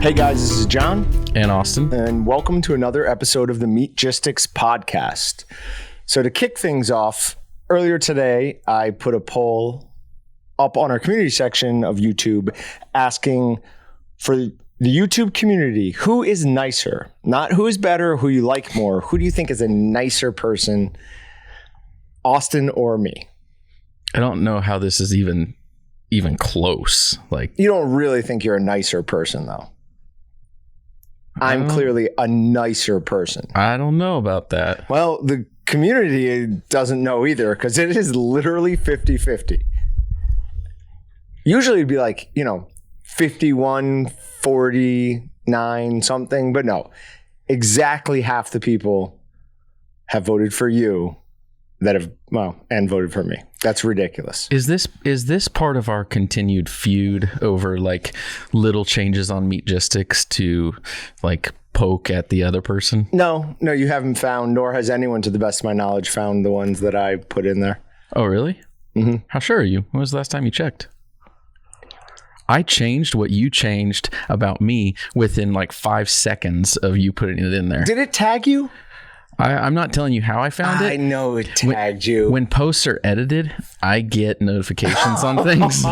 Hey guys, this is Jon and Austin, and welcome to another episode of the Meatgistics podcast. So to kick things off, earlier today, I put a poll up on our community section of YouTube asking for the YouTube community, who is nicer? Not who is better, who you like more. Who do you think is a nicer person, Austin or me? I don't know how this is even close. Like, you don't really think you're a nicer person, though. I'm clearly a nicer person. I don't know about that. Well, the community doesn't know either because it is literally 50-50. Usually it'd be like, 51, 49, something. But no, exactly half the people have voted for you and voted for me. That's ridiculous. Is this part of our continued feud over like little changes on Meatgistics to like poke at the other person? No, you haven't found, nor has anyone, to the best of my knowledge, found the ones that I put in there. Oh, really? Mm-hmm. How sure are you? When was the last time you checked? I changed what you changed about me within like 5 seconds of you putting it in there. Did it tag you? I'm not telling you how I found it. I know it tagged you. When posts are edited, I get notifications on things.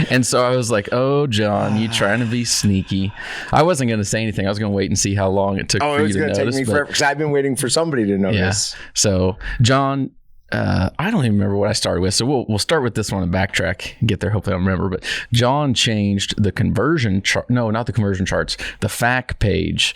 And so I was like, oh, Jon, you trying to be sneaky. I wasn't going to say anything. I was going to wait and see how long it took for you to notice. Oh, it was going to take me forever because I've been waiting for somebody to notice. Yeah. So, Jon, I don't even remember what I started with. So we'll start with this one and backtrack and get there. Hopefully I'll remember. But Jon changed the conversion chart. No, not the conversion charts. The FAQ page.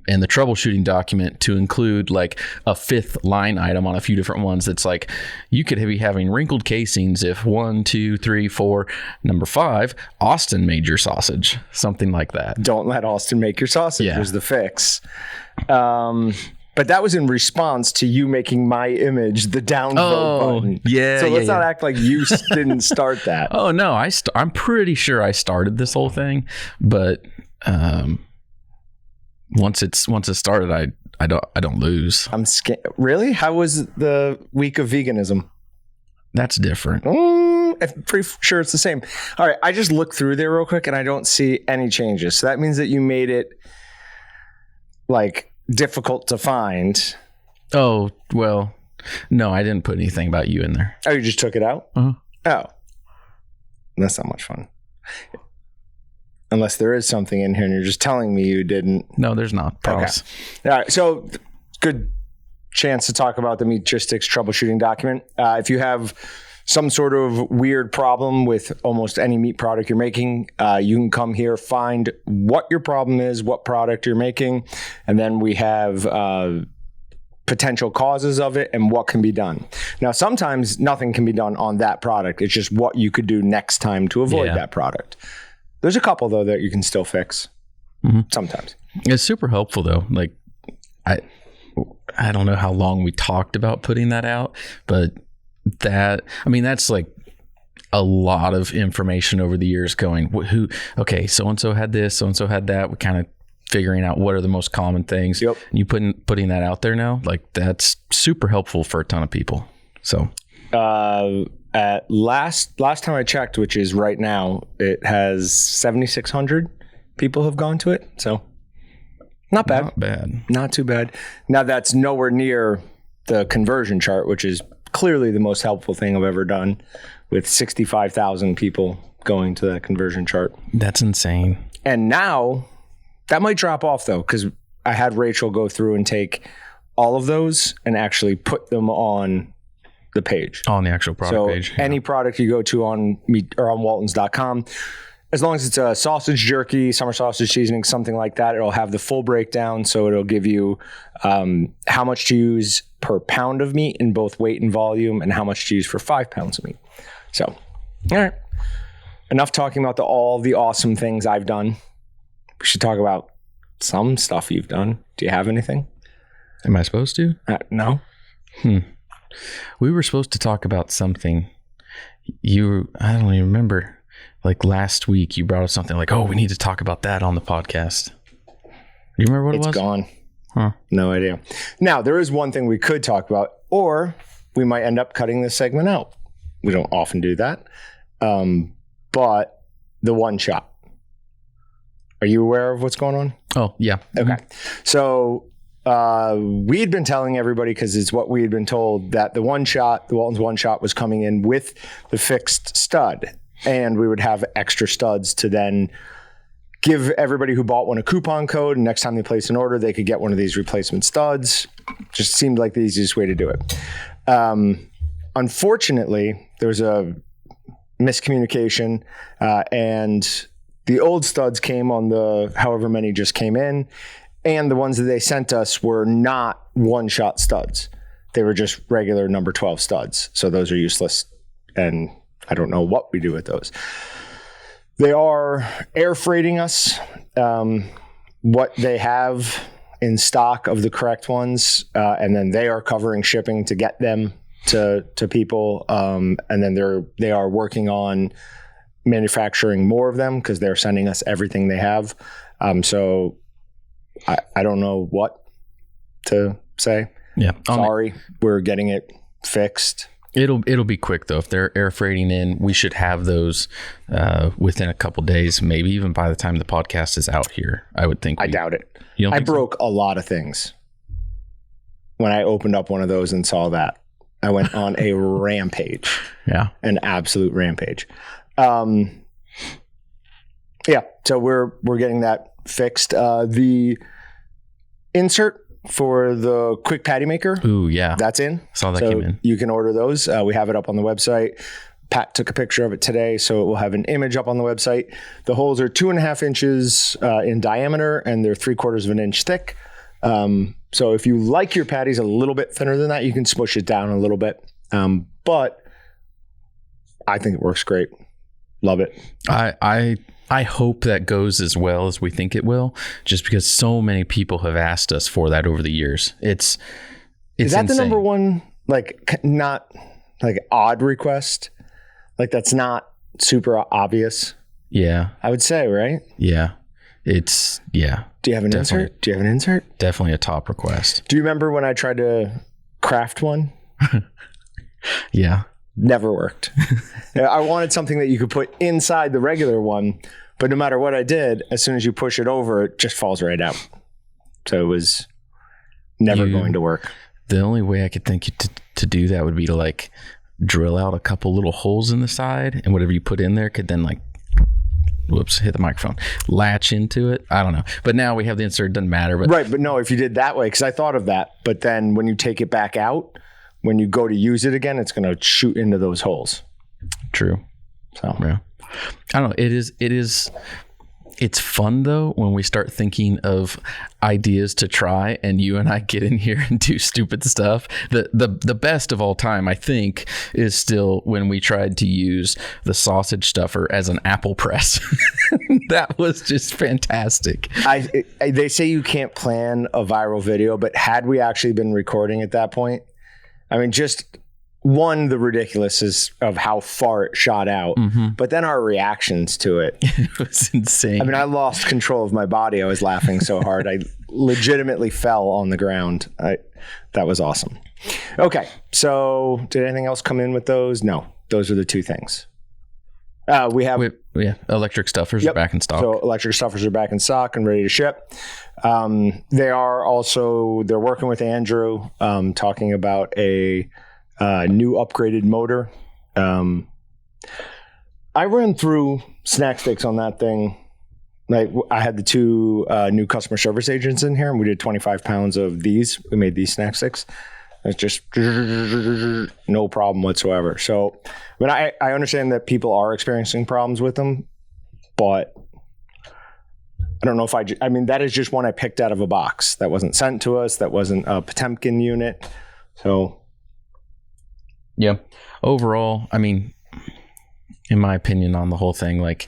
And the troubleshooting document to include like a fifth line item on a few different ones. That's like, you could be having wrinkled casings if 1, 2, 3, 4, number 5, Austin made your sausage, something like that. Don't let Austin make your sausage was the fix. But that was in response to you making my image the downvote button. Yeah. So let's not act like you didn't start that. Oh no, I'm pretty sure I started this whole thing, but once it started, I don't lose. I'm scared. Really? How was the week of veganism? That's different. I'm pretty sure it's the same. All right, I just looked through there real quick and I don't see any changes. So that means that you made it like difficult to find. Oh, well, no, I didn't put anything about you in there. Oh, you just took it out? Uh-huh. Oh, that's not much fun. Unless there is something in here and you're just telling me you didn't. No, there's not. Promise. Okay. All right. So good chance to talk about the Meatgistics troubleshooting document. If you have some sort of weird problem with almost any meat product you're making, you can come here, find what your problem is, what product you're making, and then we have potential causes of it and what can be done. Now, sometimes nothing can be done on that product. It's just what you could do next time to avoid that product. There's a couple, though, that you can still fix sometimes. It's super helpful, though. Like, I don't know how long we talked about putting that out, but that's like a lot of information over the years going, okay, so-and-so had this, so-and-so had that. We're kind of figuring out what are the most common things. Yep. And you putting that out there now, like that's super helpful for a ton of people. So, at last time I checked, which is right now, it has 7,600 people have gone to it. So not bad. Not too bad. Now that's nowhere near the conversion chart, which is clearly the most helpful thing I've ever done, with 65,000 people going to that conversion chart. That's insane. And now that might drop off though, because I had Rachel go through and take all of those and actually put them on the page. On the actual product page. So any product you go to on meat or on waltons.com, as long as it's a sausage jerky, summer sausage seasoning, something like that, it'll have the full breakdown. So it'll give you how much to use per pound of meat in both weight and volume, and how much to use for 5 pounds of meat. So, all right. Enough talking about all the awesome things I've done. We should talk about some stuff you've done. Do you have anything? Am I supposed to? No. We were supposed to talk about something. I don't even remember. Like last week, you brought up something like, oh, we need to talk about that on the podcast. Do you remember what it was? It's gone. Huh. No idea. Now, there is one thing we could talk about, or we might end up cutting this segment out. We don't often do that. But the one shot. Are you aware of what's going on? Oh, yeah. Okay. So we had been telling everybody, because it's what we had been told, that the Walton's one shot was coming in with the fixed stud, and we would have extra studs to then give everybody who bought one a coupon code, and next time they place an order, they could get one of these replacement studs. Just seemed like the easiest way to do it. Unfortunately, there was a miscommunication, and the old studs came on the however many just came in, and the ones that they sent us were not one-shot studs. They were just regular number 12 studs. So those are useless, and I don't know what we do with those. They are air freighting us what they have in stock of the correct ones, and then they are covering shipping to get them to people, and then they are working on manufacturing more of them because they're sending us everything they have. So I don't know what to say. Yeah. Sorry, we're getting it fixed. It'll be quick though. If they're air freighting in, we should have those within a couple days, maybe even by the time the podcast is out here. I would think. I doubt it. You don't I think broke a lot of things when I opened up one of those and saw that. I went on a rampage. Yeah. An absolute rampage. Yeah. So we're getting that fixed. The insert for the quick patty maker. Ooh, yeah. That's in. Saw that came in. You can order those. We have it up on the website. Pat took a picture of it today, so it will have an image up on the website. The holes are 2.5 inches in diameter, and they're 3/4 of an inch thick. So if you like your patties a little bit thinner than that, you can smush it down a little bit. But I think it works great. Love it. I hope that goes as well as we think it will, just because so many people have asked us for that over the years. It's Is that insane. the number one, like, not like odd request? Like, that's not super obvious. Yeah. I would say, right? Yeah. It's, yeah. Do you have an insert? Do you have an insert? Definitely a top request. Do you remember when I tried to craft one? Yeah. Never worked. I wanted something that you could put inside the regular one, but no matter what I did, as soon as you push it over, it just falls right out. So it was never going to work. The only way I could think to do that would be to like drill out a couple little holes in the side, and whatever you put in there could then like, whoops, hit the microphone, latch into it. I don't know. But now we have the insert, doesn't matter. But right. But no, if you did that way, because I thought of that, but then when you take it back out, when you go to use it again, it's going to shoot into those holes. True. So yeah. I don't know. It's fun though when we start thinking of ideas to try, and you and I get in here and do stupid stuff. The best of all time, I think, is still when we tried to use the sausage stuffer as an apple press. That was just fantastic. They say you can't plan a viral video, but had we actually been recording at that point, I mean, just one, the ridiculousness of how far it shot out, but then our reactions to it. It was insane. I mean, I lost control of my body. I was laughing so hard. I legitimately fell on the ground. That was awesome. Okay. So did anything else come in with those? No, those are the two things. We have electric stuffers are back in stock. So electric stuffers are back in stock and ready to ship. They're working with Andrew, talking about a new upgraded motor. I ran through snack sticks on that thing. Like, I had the two new customer service agents in here, and we did 25 pounds of these. We made these snack sticks. It's just no problem whatsoever. So, I mean, I understand that people are experiencing problems with them, but I don't know if I mean, that is just one I picked out of a box. That wasn't sent to us. That wasn't a Potemkin unit. So, yeah. Overall, I mean, in my opinion on the whole thing, like,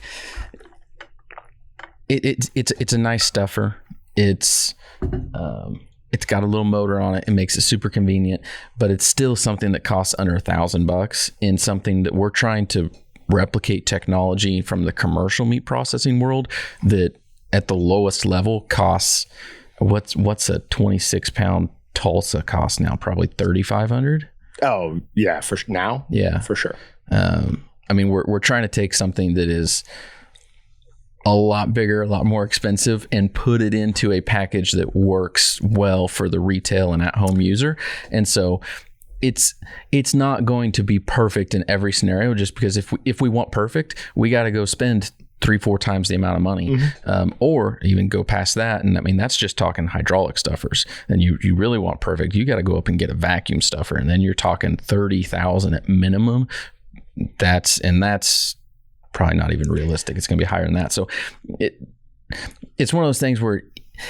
it's a nice stuffer. It's got a little motor on it. It makes it super convenient, but it's still something that costs under $1,000 in something that we're trying to replicate technology from the commercial meat processing world that at the lowest level costs, what's a 26-pound Tulsa cost now? Probably $3,500. Oh yeah, for now. Yeah, for sure. I mean, we're trying to take something that is a lot bigger, a lot more expensive, and put it into a package that works well for the retail and at-home user. And so it's not going to be perfect in every scenario, just because if we want perfect, we got to go spend 3-4 times the amount of money, or even go past that. And I mean, that's just talking hydraulic stuffers. And you really want perfect, you got to go up and get a vacuum stuffer, and then you're talking $30,000 at minimum. That's probably not even realistic. It's going to be higher than that. So it's one of those things where,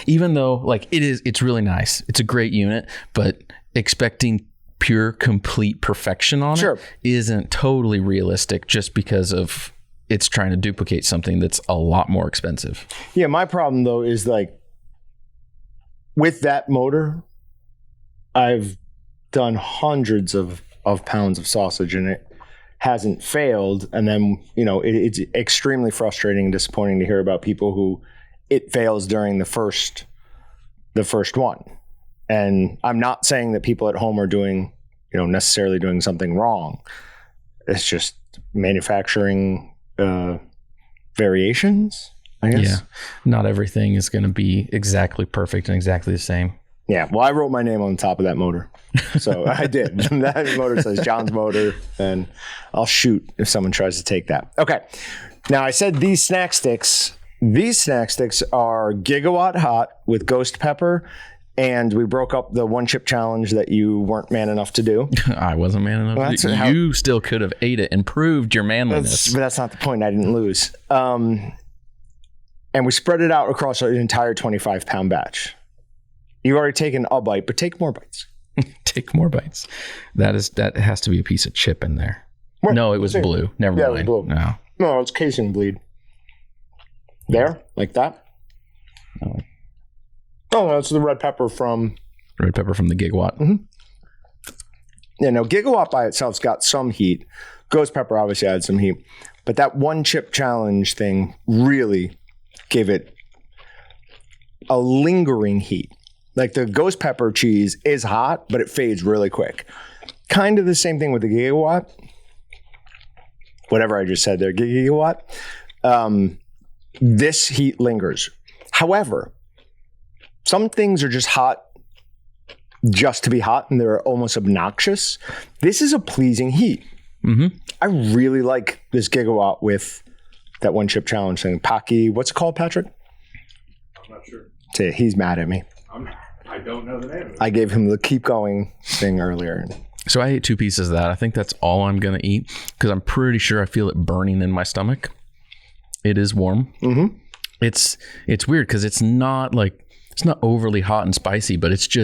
even though like it's really nice, it's a great unit, but expecting pure complete perfection on it isn't totally realistic, just because of it's trying to duplicate something that's a lot more expensive. Yeah, my problem though is like with that motor, I've done hundreds of pounds of sausage and it hasn't failed. And then, it's extremely frustrating and disappointing to hear about people who it fails during the first one. And I'm not saying that people at home are doing, necessarily doing something wrong. It's just manufacturing variations, I guess. Yeah. Not everything is going to be exactly perfect and exactly the same. Yeah. Well, I wrote my name on the top of that motor. So I did. That motor says Jon's motor, and I'll shoot if someone tries to take that. Okay. Now I said these snack sticks are gigawatt hot with ghost pepper. And we broke up the one chip challenge that you weren't man enough to do. I wasn't man enough. You still could have ate it and proved your manliness. But that's not the point. I didn't lose. And we spread it out across an entire 25-pound batch. You've already taken a bite, but take more bites. Take more bites. That has to be a piece of chip in there. No, it was blue. Never mind. It was blue. No, it's casing bleed. There, like that. Oh, no, it's the red pepper from the gigawatt. Mm-hmm. Yeah, no, gigawatt by itself's got some heat. Ghost pepper obviously had some heat, but that one chip challenge thing really gave it a lingering heat. Like the ghost pepper cheese is hot, but it fades really quick. Kind of the same thing with the gigawatt. Whatever I just said there, gigawatt. This heat lingers. However, some things are just hot just to be hot, and they're almost obnoxious. This is a pleasing heat. Mm-hmm. I really like this gigawatt with that one chip challenge thing. Pocky, what's it called, Patrick? I'm not sure. See, he's mad at me. I don't know the name of it. I gave him the keep going thing earlier. So I ate 2 pieces of that. I think that's all I'm going to eat because I'm pretty sure I feel it burning in my stomach. It is warm. Mm-hmm. It's weird because it's not overly hot and spicy, but it's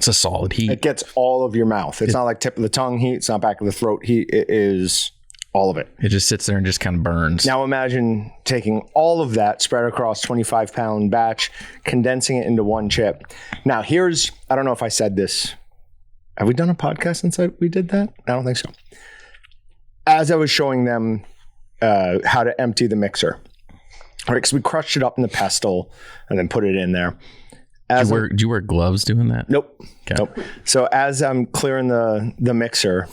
a solid heat. It gets all of your mouth. It's not like tip of the tongue heat. It's not back of the throat heat. It is all of it. It just sits there and just kind of burns. Now imagine taking all of that spread across 25-pound batch, condensing it into one chip. Now I don't know if I said this. Have we done a podcast since we did that? I don't think so. As I was showing them how to empty the mixer, right? Because we crushed it up in the pestle and then put it in there. Do you wear gloves doing that? Nope. Okay. Nope. So as I'm clearing the mixer,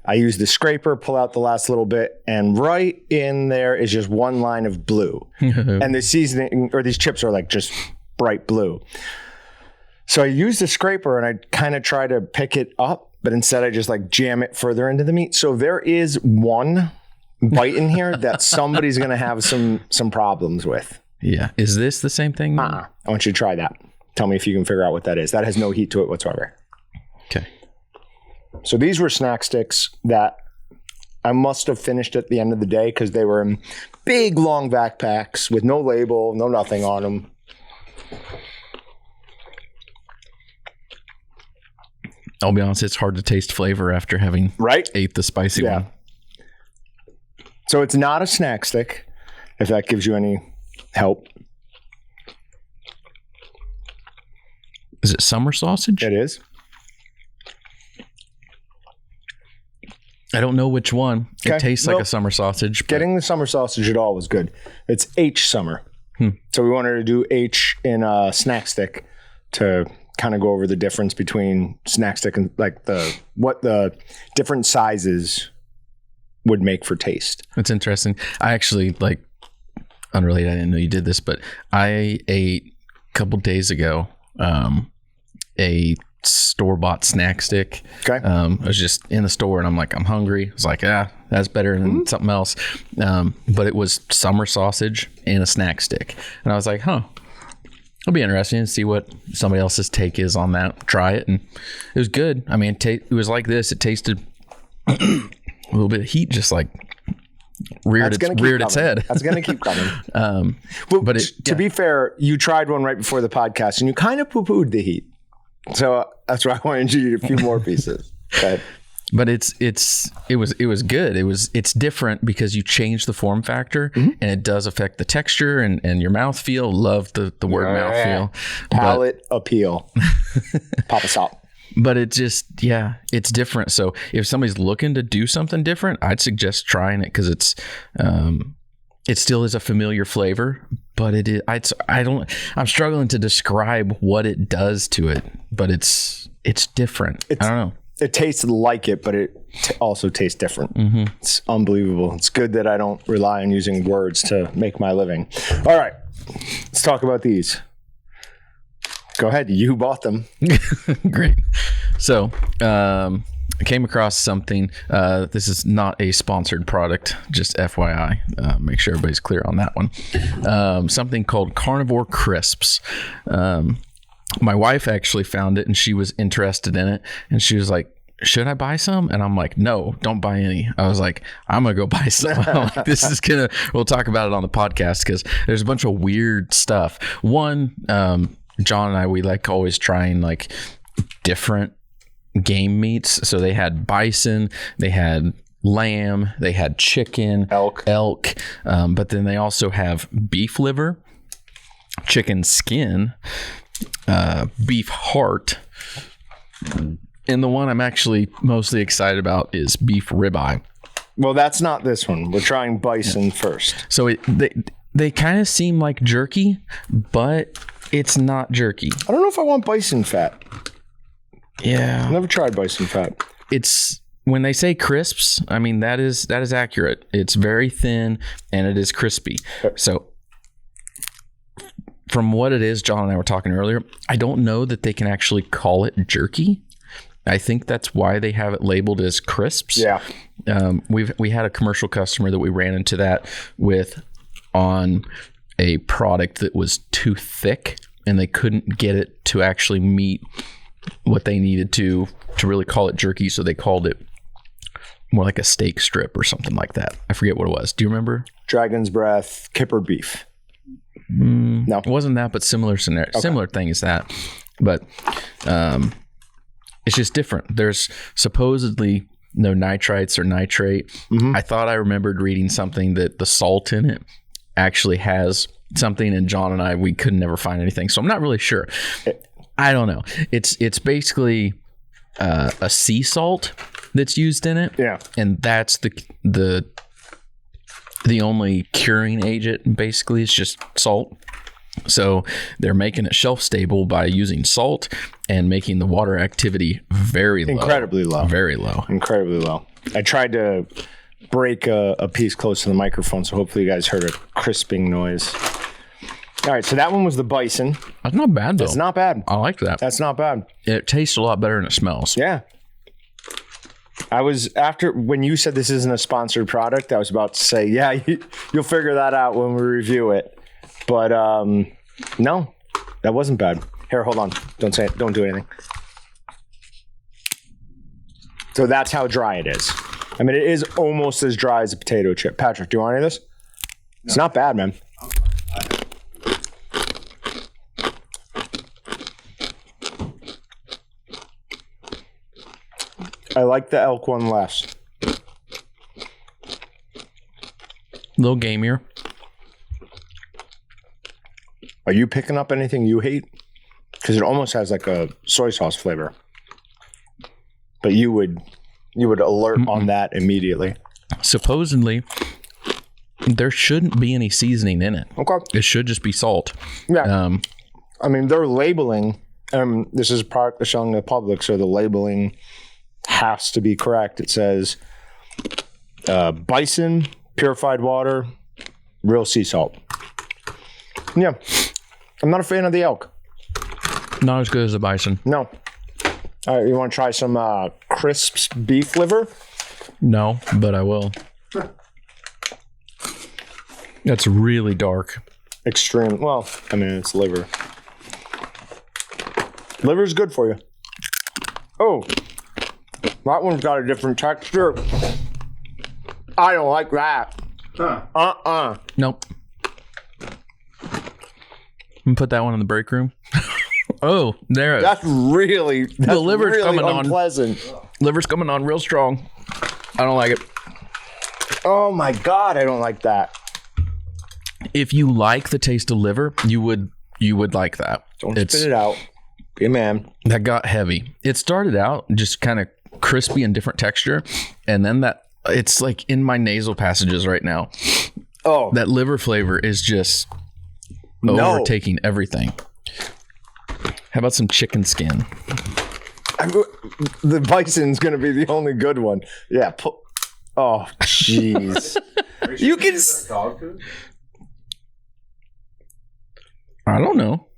I use the scraper, pull out the last little bit, and right in there is just one line of blue. And the seasoning, or these chips are like just bright blue. So I use the scraper and I kind of try to pick it up, but instead I just like jam it further into the meat. So there is one bite in here that somebody's going to have some problems with. Yeah. Is this the same thing? I want you to try that. Tell me if you can figure out what that is. That has no heat to it whatsoever. Okay. So these were snack sticks that I must have finished at the end of the day because they were in big, long backpacks with no label, no nothing on them. I'll be honest, it's hard to taste flavor after having ate the spicy one. So it's not a snack stick, if that gives you any help. Is it summer sausage? It is. I don't know which one. Okay. It tastes like a summer sausage. But getting the summer sausage at all was good. It's H summer. So we wanted to do H in a snack stick to kind of go over the difference between snack stick and like what the different sizes would make for taste. That's interesting. I actually unrelated. I didn't know you did this, but I ate a couple days ago a store-bought snack stick. Okay. I was just in the store and I'm like, I'm hungry. I was like, that's better than something else. But it was summer sausage and a snack stick. And I was like, it'll be interesting to see what somebody else's take is on that. Try it. And it was good. I mean, it was like this. It tasted a little bit of heat, just like reared its head. That's going to keep coming. But to be fair, you tried one right before the podcast and you kind of poo-pooed the heat. So that's why I wanted you to eat a few more pieces. Okay. But it was good. It's different because you change the form factor and it does affect the texture and your mouthfeel. Love the word mouthfeel. Palate appeal. Papa Salt. But it just, it's different. So if somebody's looking to do something different, I'd suggest trying it because it still is a familiar flavor, but it is. I'm struggling to describe what it does to it, but it's different. I don't know. It tastes like it, but it also tastes different. Mm-hmm. It's unbelievable. It's good that I don't rely on using words to make my living. All right, let's talk about these. Go ahead. You bought them. Great. So, I came across something. This is not a sponsored product, just FYI. Make sure everybody's clear on that one. Something called carnivore crisps. My wife actually found it and she was interested in it. And she was like, should I buy some? And I'm like, no, don't buy any. I was like, I'm going to go buy some. We'll talk about it on the podcast because there's a bunch of weird stuff. One, John and I, we like always trying like different game meats. So they had bison, they had lamb, they had chicken, elk. But then they also have beef liver, chicken skin, beef heart. And the one I'm actually mostly excited about is beef ribeye. Well, that's not this one. We're trying bison first. So they kind of seem like jerky, but it's not jerky. I don't know if I want bison fat. Yeah. I've never tried bison fat. It's when they say crisps, I mean, that is accurate. It's very thin and it is crispy. So from what it is, John and I were talking earlier, I don't know that they can actually call it jerky. I think that's why they have it labeled as crisps. Yeah. We had a commercial customer that we ran into that with on a product that was too thick and they couldn't get it to actually meet what they needed to really call it jerky. So they called it more like a steak strip or something like that. I forget what it was. Do you remember? Dragon's breath, kipper beef. No, it wasn't that, but similar scenario, similar thing as that. But it's just different. There's supposedly no nitrites or nitrate. Mm-hmm. I thought I remembered reading something that the salt in it actually has something, and John and I, we could never find anything. So I'm not really sure. I don't know. It's basically a sea salt that's used in it. Yeah. And that's the only curing agent, basically. It's just salt. So they're making it shelf stable by using salt and making the water activity very low. Incredibly low. Very low. Incredibly low. I tried to break a piece close to the microphone, so hopefully you guys heard a crisping noise. All right, so that one was the bison. That's not bad, though. It's not bad. I like that. That's not bad. It tastes a lot better than it smells. Yeah. When you said this isn't a sponsored product, I was about to say, yeah, you'll figure that out when we review it. But no, that wasn't bad. Here, hold on. Don't say it. Don't do anything. So that's how dry it is. I mean, it is almost as dry as a potato chip. Patrick, do you want any of this? No. It's not bad, man. I like the elk one less. A little gamier. Are you picking up anything you hate? Because it almost has like a soy sauce flavor. But you would alert on that immediately. Supposedly, there shouldn't be any seasoning in it. Okay. It should just be salt. Yeah. I mean, they're labeling. This is a product they're selling to the public, so the labeling has to be correct. It says bison, purified water, real sea salt. Yeah. I'm not a fan of the elk. Not as good as the bison. No. All right, you want to try some crisps beef liver? No, but I will. That's really dark. Extreme. Well, I mean, it's liver. Liver's good for you. Oh, that one's got a different texture. I don't like that. Huh. Nope. I'm gonna put that one in the break room. Oh, there. That's really the liver's really coming unpleasant. on. Liver's coming on real strong. I don't like it. Oh my God, I don't like that. If you like the taste of liver, you would like that. Don't spit it out. Be a man. That got heavy. It started out just kind of crispy and different texture, and then it's like in my nasal passages right now. Oh, That liver flavor is just overtaking everything. How about some chicken skin? the bison's gonna be the only good one. Yeah. Oh, jeez. You can. Dog food? I don't know.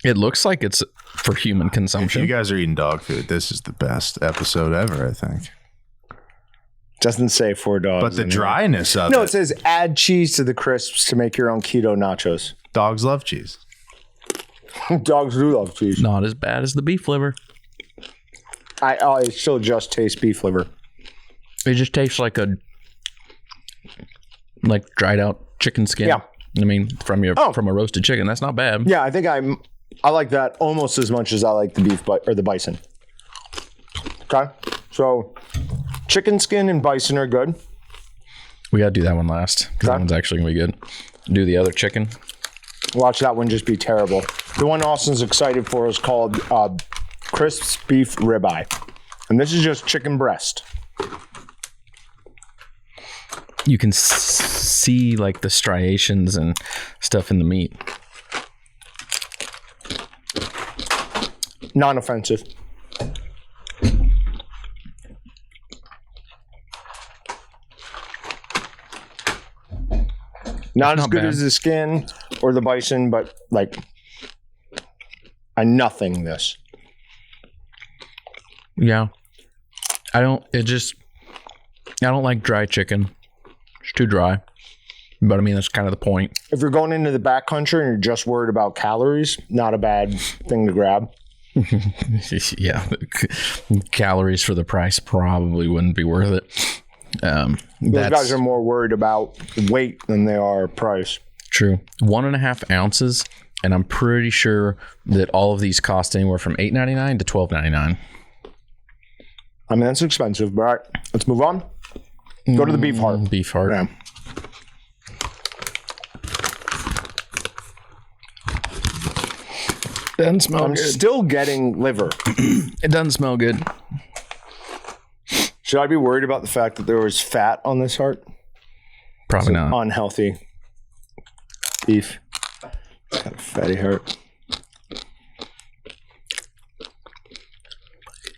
It looks like it's for human If consumption. you guys are eating dog food, this is the best episode ever, I think. Doesn't say for dogs. But the dryness of No, it. it says add cheese to the crisps to make your own keto nachos. Dogs love cheese. Dogs do love cheese. Not as bad as the beef liver. I still just taste beef liver. It just tastes like dried out chicken skin. Yeah. I mean, from a roasted chicken. That's not bad. Yeah, I think I like that almost as much as I like the beef or the bison. Okay, so chicken skin and bison are good. We got to do that one last because that one's actually going to be good. Do the other chicken. Watch that one just be terrible. The one Austin's excited for is called crisps beef ribeye. And this is just chicken breast. You can see like the striations and stuff in the meat. Non-offensive. Not as not good bad. as the skin or the bison, but like I nothing this. Yeah. I don't like dry chicken. It's too dry. But I mean, that's kind of the point. If you're going into the backcountry and you're just worried about calories, not a bad thing to grab. Yeah. Calories for the price probably wouldn't be worth it. Those guys are more worried about weight than they are price. True. 1.5 ounces. And I'm pretty sure that all of these cost anywhere from $8.99 to $12.99. I mean, that's expensive, but all right, let's move on. Go to the beef heart. Beef heart. Yeah. Doesn't smell I'm good. still getting liver. It doesn't smell good. Should I be worried about the fact that there was fat on this heart? Probably not. Unhealthy beef. It's got a fatty heart.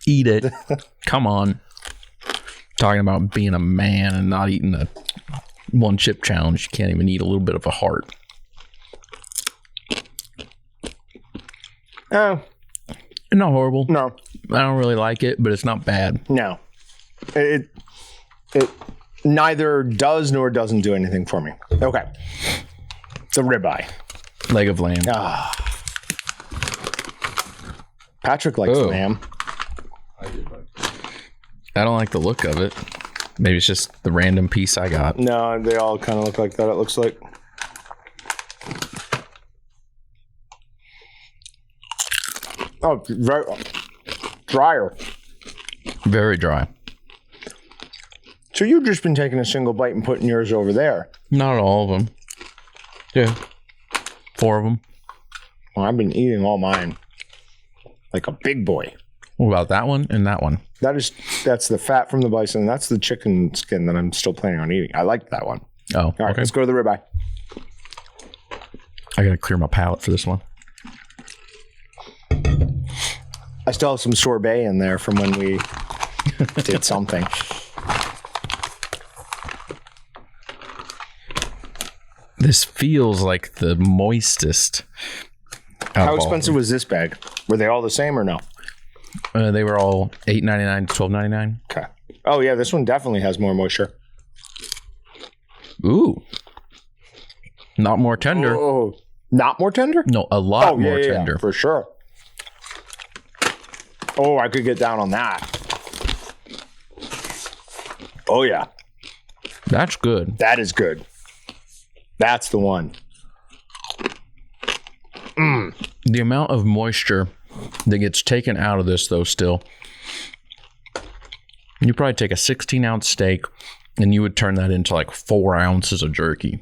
Eat it. Come on. Talking about being a man and not eating a one chip challenge. You can't even eat a little bit of a heart. Oh, Not horrible. no. I don't really like it, but it's not bad. No. It neither does nor doesn't do anything for me. Okay. The ribeye. Leg of lamb. Patrick likes Oh. lamb. I don't like the look of it. Maybe it's just the random piece I got. No, they all kind of look like that, it looks like. Oh, very drier. Very dry. So you've just been taking a single bite and putting yours over there. Not all of them. Yeah. 4 of them. Well, I've been eating all mine like a big boy. What about that one and that one? That's the fat from the bison. That's the chicken skin that I'm still planning on eating. I like that one. Oh, All right, okay. let's go to the ribeye. I gotta clear my palate for this one. I still have some sorbet in there from when we did something. This feels like the moistest. How expensive was this bag? Were they all the same or no? They were all $8.99 to $12.99. Okay. Oh yeah, this one definitely has more moisture. Ooh. Not more tender. Oh, not more tender? No, a lot more tender. Yeah, for sure. Oh, I could get down on that. Oh yeah. That's good. That is good. That's the one. The amount of moisture that gets taken out of this, though, still. You probably take a 16-ounce steak and you would turn that into like 4 ounces of jerky.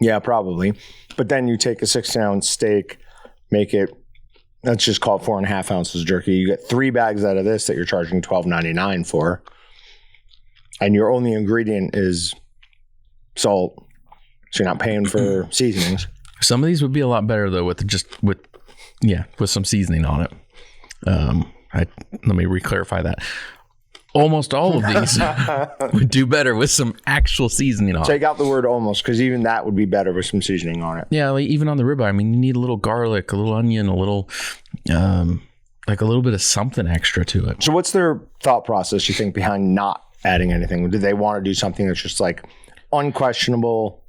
Yeah, probably. But then you take a 16-ounce steak, make it, let's just call it 4.5 ounces of jerky. You get 3 bags out of this that you're charging $12.99 for. And your only ingredient is salt. So you're not paying for seasonings. Some of these would be a lot better, though, with some seasoning on it. Let me re-clarify that. Almost all of these would do better with some actual seasoning on it. Take out the word almost, because even that would be better with some seasoning on it. Yeah, like even on the ribeye, I mean, you need a little garlic, a little onion, a little, like a little bit of something extra to it. So what's their thought process, you think, behind not adding anything? Do they want to do something that's just like unquestionable,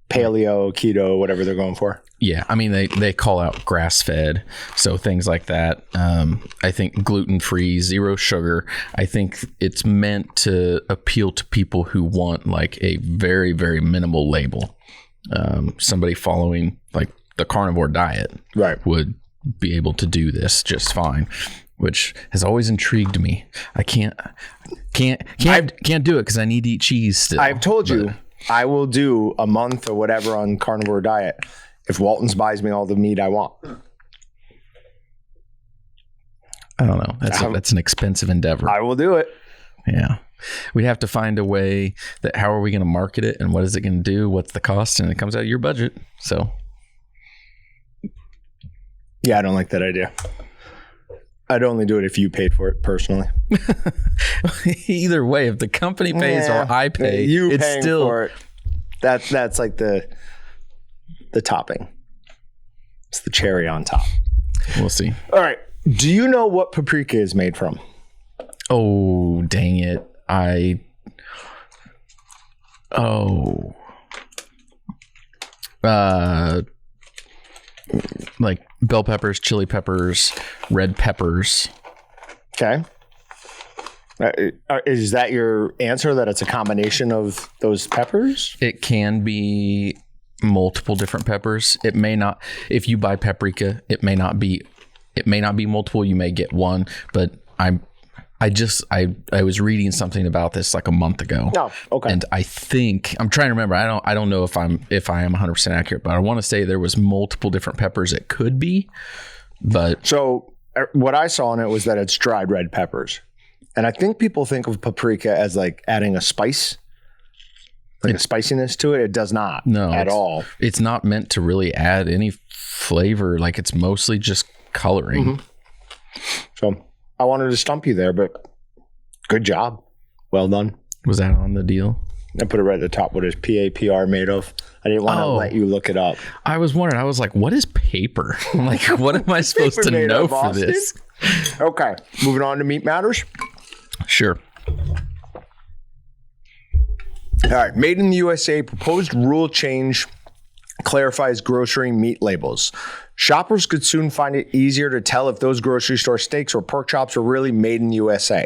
paleo, keto, whatever they're going for? Yeah, I mean, they call out grass-fed, so things like that. I think gluten-free, 0 sugar. I think it's meant to appeal to people who want like a very, very minimal label. Somebody following like the carnivore diet would be able to do this just fine, which has always intrigued me. I can't do it because I need to eat cheese still. I've told you I will do a month or whatever on carnivore diet if Walton's buys me all the meat I want. I don't know. That's an expensive endeavor. I will do it. Yeah. We'd have to find a way that how are we going to market it and what is it going to do? What's the cost? And it comes out of your budget. So. Yeah, I don't like that idea. I'd only do it if you paid for it personally. Either way, if the company pays or I pay, it's still for it. That's like the topping. It's the cherry on top. We'll see. All right. Do you know what paprika is made from? Oh, dang it. Like bell peppers, chili peppers, red peppers. Okay. Is that your answer, that it's a combination of those peppers? It can be multiple different peppers. It may not, if you buy paprika, it may not be multiple. You may get one, but I was reading something about this like a month ago. Oh, okay. And I think I'm trying to remember. I don't know if I am 100% accurate, but I want to say there was multiple different peppers it could be. But so what I saw in it was that it's dried red peppers. And I think people think of paprika as like adding a spice, like a spiciness to it. It does not at all. It's not meant to really add any flavor. Like it's mostly just coloring. Mm-hmm. So I wanted to stump you there, but good job. Well done. Was that on the deal? I put it right at the top. What is PAPR made of? I didn't want to let you look it up. I was wondering. I was like, what is paper? I'm like, what am I supposed to know for this? Okay. Moving on to Meat Matters. Sure. All right. Made in the USA, proposed rule change clarifies grocery meat labels. Shoppers could soon find it easier to tell if those grocery store steaks or pork chops are really made in the USA.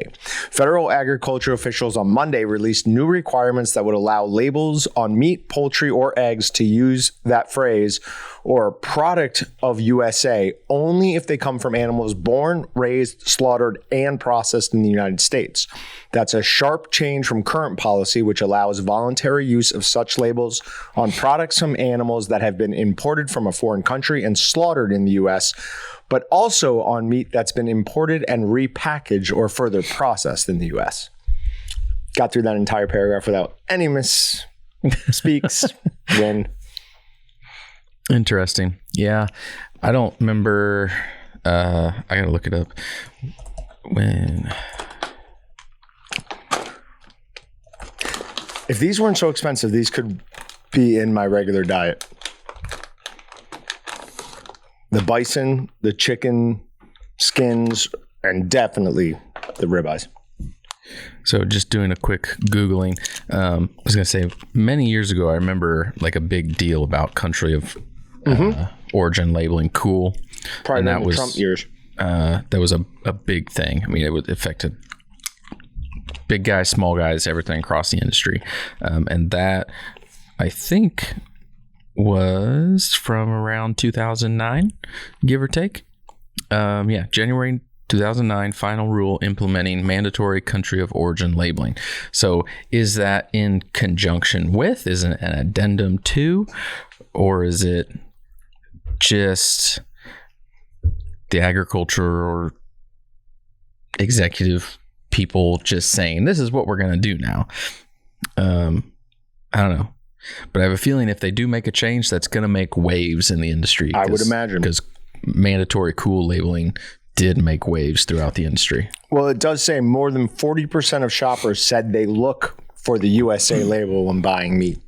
Federal agriculture officials on Monday released new requirements that would allow labels on meat, poultry, or eggs to use that phrase or product of USA only if they come from animals born, raised, slaughtered, and processed in the United States. That's a sharp change from current policy, which allows voluntary use of such labels on products from animals that have been imported from a foreign country and slaughtered in the U.S., but also on meat that's been imported and repackaged or further processed in the U.S. Got through that entire paragraph without any misspeaks. Win. Interesting. Yeah. I don't remember. I got to look it up. When. If these weren't so expensive, these could be in my regular diet. The bison, the chicken skins, and definitely the ribeyes. So just doing a quick Googling, I was going to say many years ago, I remember like a big deal about country of origin labeling. Cool. Probably and that in the was Trump years. That was a big thing. I mean, it affected big guys, small guys, everything across the industry. And that, I think, was from around 2009, give or take. January 2009, final rule implementing mandatory country of origin labeling. So is that in conjunction with, is it an addendum to, or is it just the agriculture or executive people just saying, this is what we're going to do now? I don't know. But I have a feeling if they do make a change, that's going to make waves in the industry. I would imagine. Because mandatory cool labeling did make waves throughout the industry. Well, it does say more than 40% of shoppers said they look for the USA label when buying meat.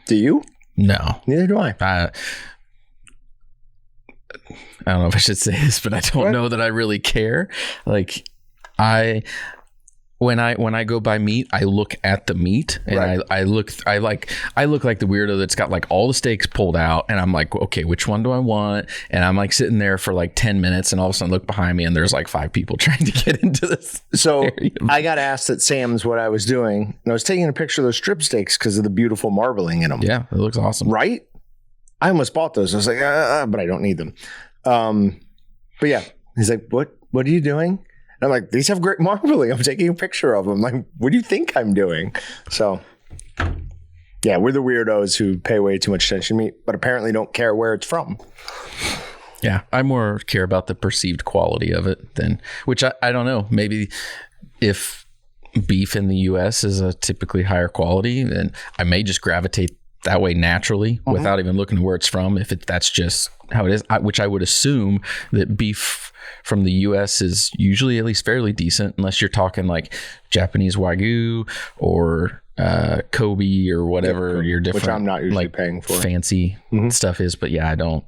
Do you? No. Neither do I. I don't know if I should say this, but I don't know that I really care. Like, when I go buy meat, I look at the meat, and Right. I look like the weirdo that's got like all the steaks pulled out, and I'm like, okay, which one do I want? And I'm like sitting there for like 10 minutes, and all of a sudden I look behind me, and there's like 5 people trying to get into this. So area. I got asked at Sam's what I was doing, and I was taking a picture of those strip steaks because of the beautiful marbling in them. Yeah, it looks awesome. Right? I almost bought those. I was like, but I don't need them. But yeah, he's like, what are you doing? And I'm like, these have great marbling. I'm taking a picture of them. Like, what do you think I'm doing? So yeah, we're the weirdos who pay way too much attention to meat, but apparently don't care where it's from. Yeah, I more care about the perceived quality of it than, which I don't know. Maybe if beef in the U.S. is a typically higher quality, then I may just gravitate that way naturally without even looking at where it's from. If that's just how it is, which I would assume that beef from the U.S. is usually at least fairly decent, unless you're talking like Japanese Wagyu or Kobe or whatever your different, which I'm not usually like, paying for. fancy stuff is. But yeah, I don't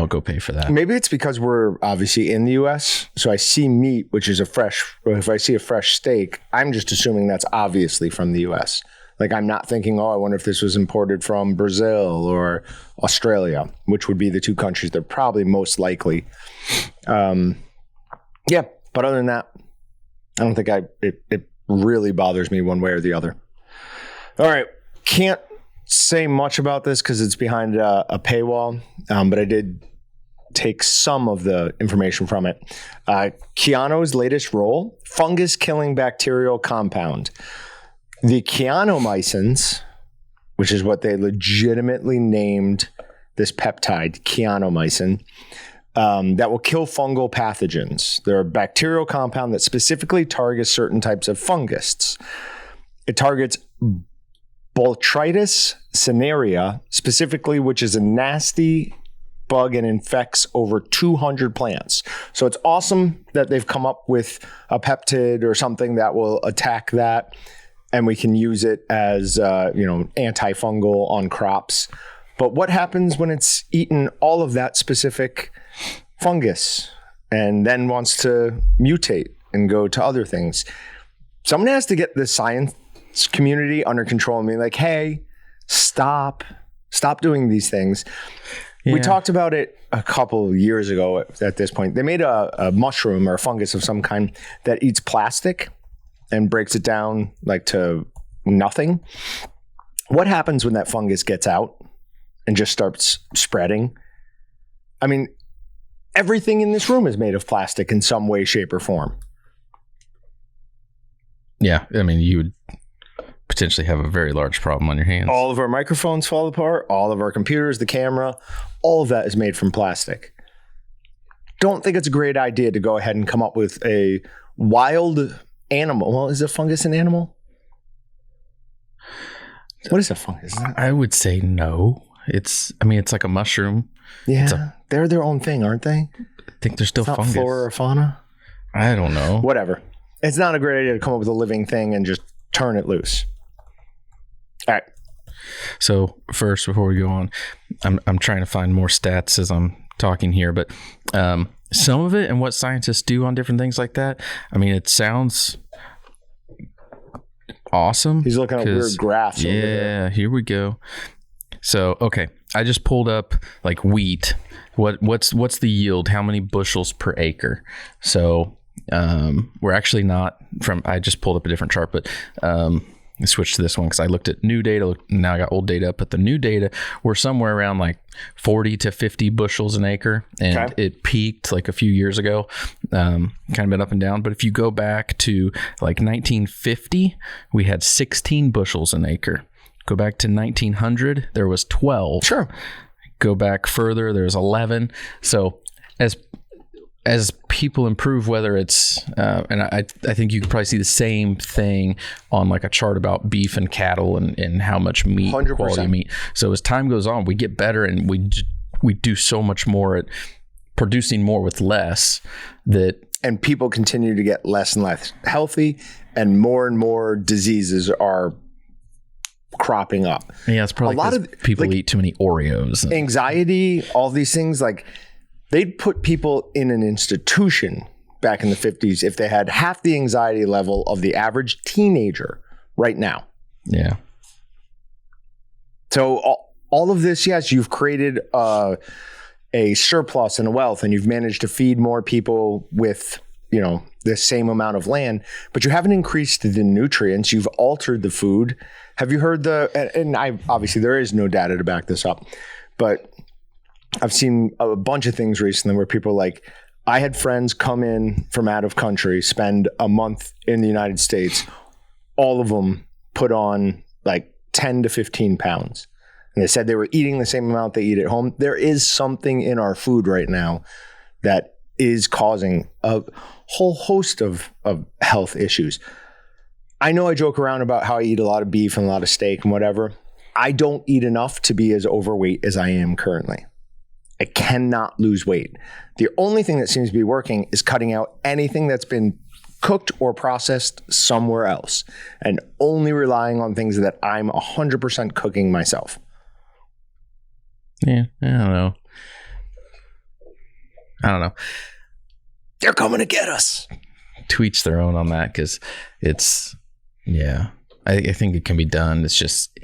go pay for that. Maybe it's because we're obviously in the U.S., so I see meat, which is if I see a fresh steak, I'm just assuming that's obviously from the U.S. Like, I'm not thinking, I wonder if this was imported from Brazil or Australia, which would be the two countries that are probably most likely. Yeah, but other than that, I don't think it really bothers me one way or the other. All right, can't say much about this because it's behind a paywall, but I did take some of the information from it. Keano's latest role, fungus-killing bacterial compound. The keanomycins, which is what they legitimately named this peptide, keanomycin, that will kill fungal pathogens. They're a bacterial compound that specifically targets certain types of fungus. It targets Botrytis cinerea, specifically, which is a nasty bug and infects over 200 plants. So it's awesome that they've come up with a peptide or something that will attack that, and we can use it as antifungal on crops. But what happens when it's eaten all of that specific fungus and then wants to mutate and go to other things? Someone has to get the science community under control and be like, hey, stop doing these things. Yeah. We talked about it a couple of years ago at this point. They made a mushroom or a fungus of some kind that eats plastic and breaks it down like to nothing. What happens when that fungus gets out and just starts spreading? I mean, everything in this room is made of plastic in some way, shape, or form. Yeah, I mean, you would potentially have a very large problem on your hands. All of our microphones fall apart. All of our computers, the camera, all of that is made from plastic. Don't think it's a great idea to go ahead and come up with a wild animal. Well, is a fungus an animal? What is a fungus? I would say no. It's like a mushroom. Yeah, they're their own thing, aren't they? I think they're still it's not fungus. Flora or fauna? I don't know. Whatever. It's not a great idea to come up with a living thing and just turn it loose. All right. So first, before we go on, I'm trying to find more stats as I'm talking here, but some of it and what scientists do on different things like that, I mean, it sounds awesome. He's looking at weird graphs. Yeah, over there. here we go. So, okay, I just pulled up like wheat. What's the yield? How many bushels per acre? So we're actually not from. I just pulled up a different chart, but I switched to this one because I looked at new data. Now I got old data, but the new data we're somewhere around like 40 to 50 bushels an acre, and it peaked like a few years ago. Kind of been up and down, but if you go back to like 1950, we had 16 bushels an acre. Go back to 1900, there was 12. Sure. Go back further, there's 11. So as people improve, whether it's and I think you could probably see the same thing on like a chart about beef and cattle and how much meat, 100%. quality of meat. So as time goes on, we get better and we do so much more at producing more with less and people continue to get less and less healthy, and more diseases are cropping up. Yeah, it's probably a lot of people like, eat too many Oreos. Anxiety, all these things, like they'd put people in an institution back in the 50s if they had half the anxiety level of the average teenager right now. Yeah. So all of this, yes, you've created a surplus and a wealth, and you've managed to feed more people with, the same amount of land, but you haven't increased the nutrients. You've altered the food. Have you heard and obviously there is no data to back this up, but I've seen a bunch of things recently where people like, I had friends come in from out of country, spend a month in the United States. All of them put on like 10 to 15 pounds. And they said they were eating the same amount they eat at home. There is something in our food right now that is causing a whole host of health issues. I know I joke around about how I eat a lot of beef and a lot of steak and whatever. I don't eat enough to be as overweight as I am currently. I cannot lose weight. The only thing that seems to be working is cutting out anything that's been cooked or processed somewhere else and only relying on things that I'm 100% cooking myself. Yeah, I don't know. They're coming to get us. To each their own on that, because it's, I think it can be done. It's just,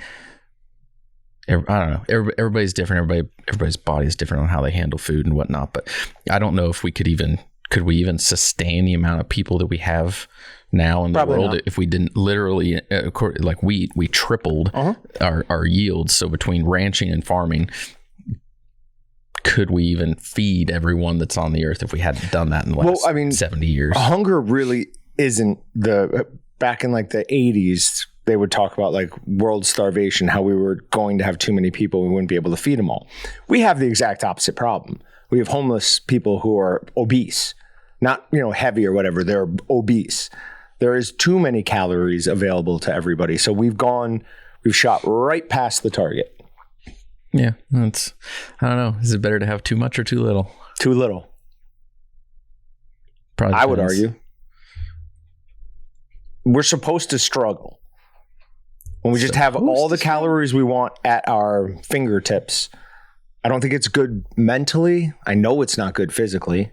I don't know. Everybody's different. Everybody's body is different on how they handle food and whatnot. But I don't know if we could we even sustain the amount of people that we have now in the Probably world not. if we didn't literally, like we tripled our yields. So between ranching and farming, could we even feed everyone that's on the earth if we hadn't done that in the last 70 years? Hunger really isn't back in like the 80s, they would talk about like world starvation, how we were going to have too many people, we wouldn't be able to feed them all. We have the exact opposite problem. We have homeless people who are obese, not, heavy or whatever. They're obese. There is too many calories available to everybody. So we've shot right past the target. Yeah, I don't know. Is it better to have too much or too little? Too little. Probably I would depends. argue. We're supposed to struggle. When we just have all the calories we want at our fingertips, I don't think it's good mentally. I know it's not good physically.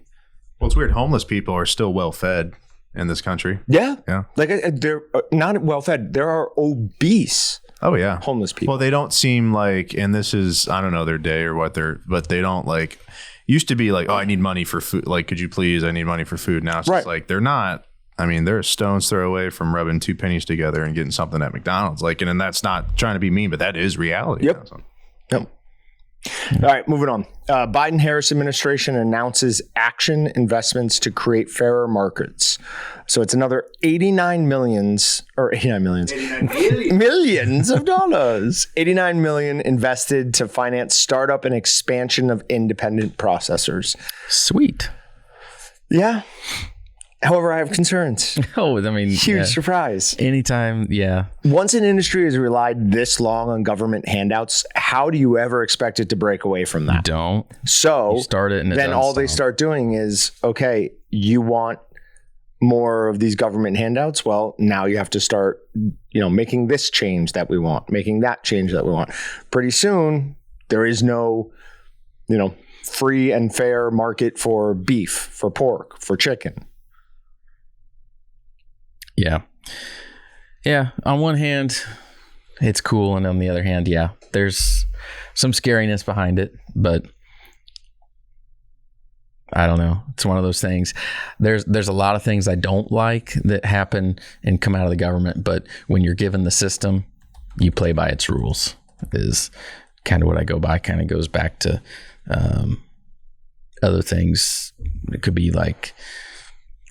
Well, it's weird. Homeless people are still well fed in this country. Yeah. Yeah. Like they're not well fed. There are obese Oh yeah. homeless people. Well, they don't seem like, and this is, I don't know their day or what but they don't like, used to be like, oh, I need money for food. Like, could you please, I need money for food. Now it's just like, they're not, they're a stone's throw away from rubbing two pennies together and getting something at McDonald's. Like, and that's not trying to be mean, but that is reality. Yep. Yep. All right, moving on. Biden-Harris administration announces action investments to create fairer markets. So it's another 89 millions of dollars. 89 million invested to finance startup and expansion of independent processors. Sweet. Yeah. However, I have concerns. Oh, Huge surprise. Anytime, Once an industry has relied this long on government handouts, how do you ever expect it to break away from that? Don't. So You start it and it then doesn't all they stop. start doing is, okay, you want more of these government handouts. Well, now you have to start, making this change that we want, making that change that we want. Pretty soon, there is no, free and fair market for beef, for pork, for chicken. Yeah. Yeah. On one hand, it's cool. And on the other hand, yeah, there's some scariness behind it, but I don't know. It's one of those things. There's a lot of things I don't like that happen and come out of the government, but when you're given the system, you play by its rules is kind of what I go by. Kind of goes back to other things. It could be like,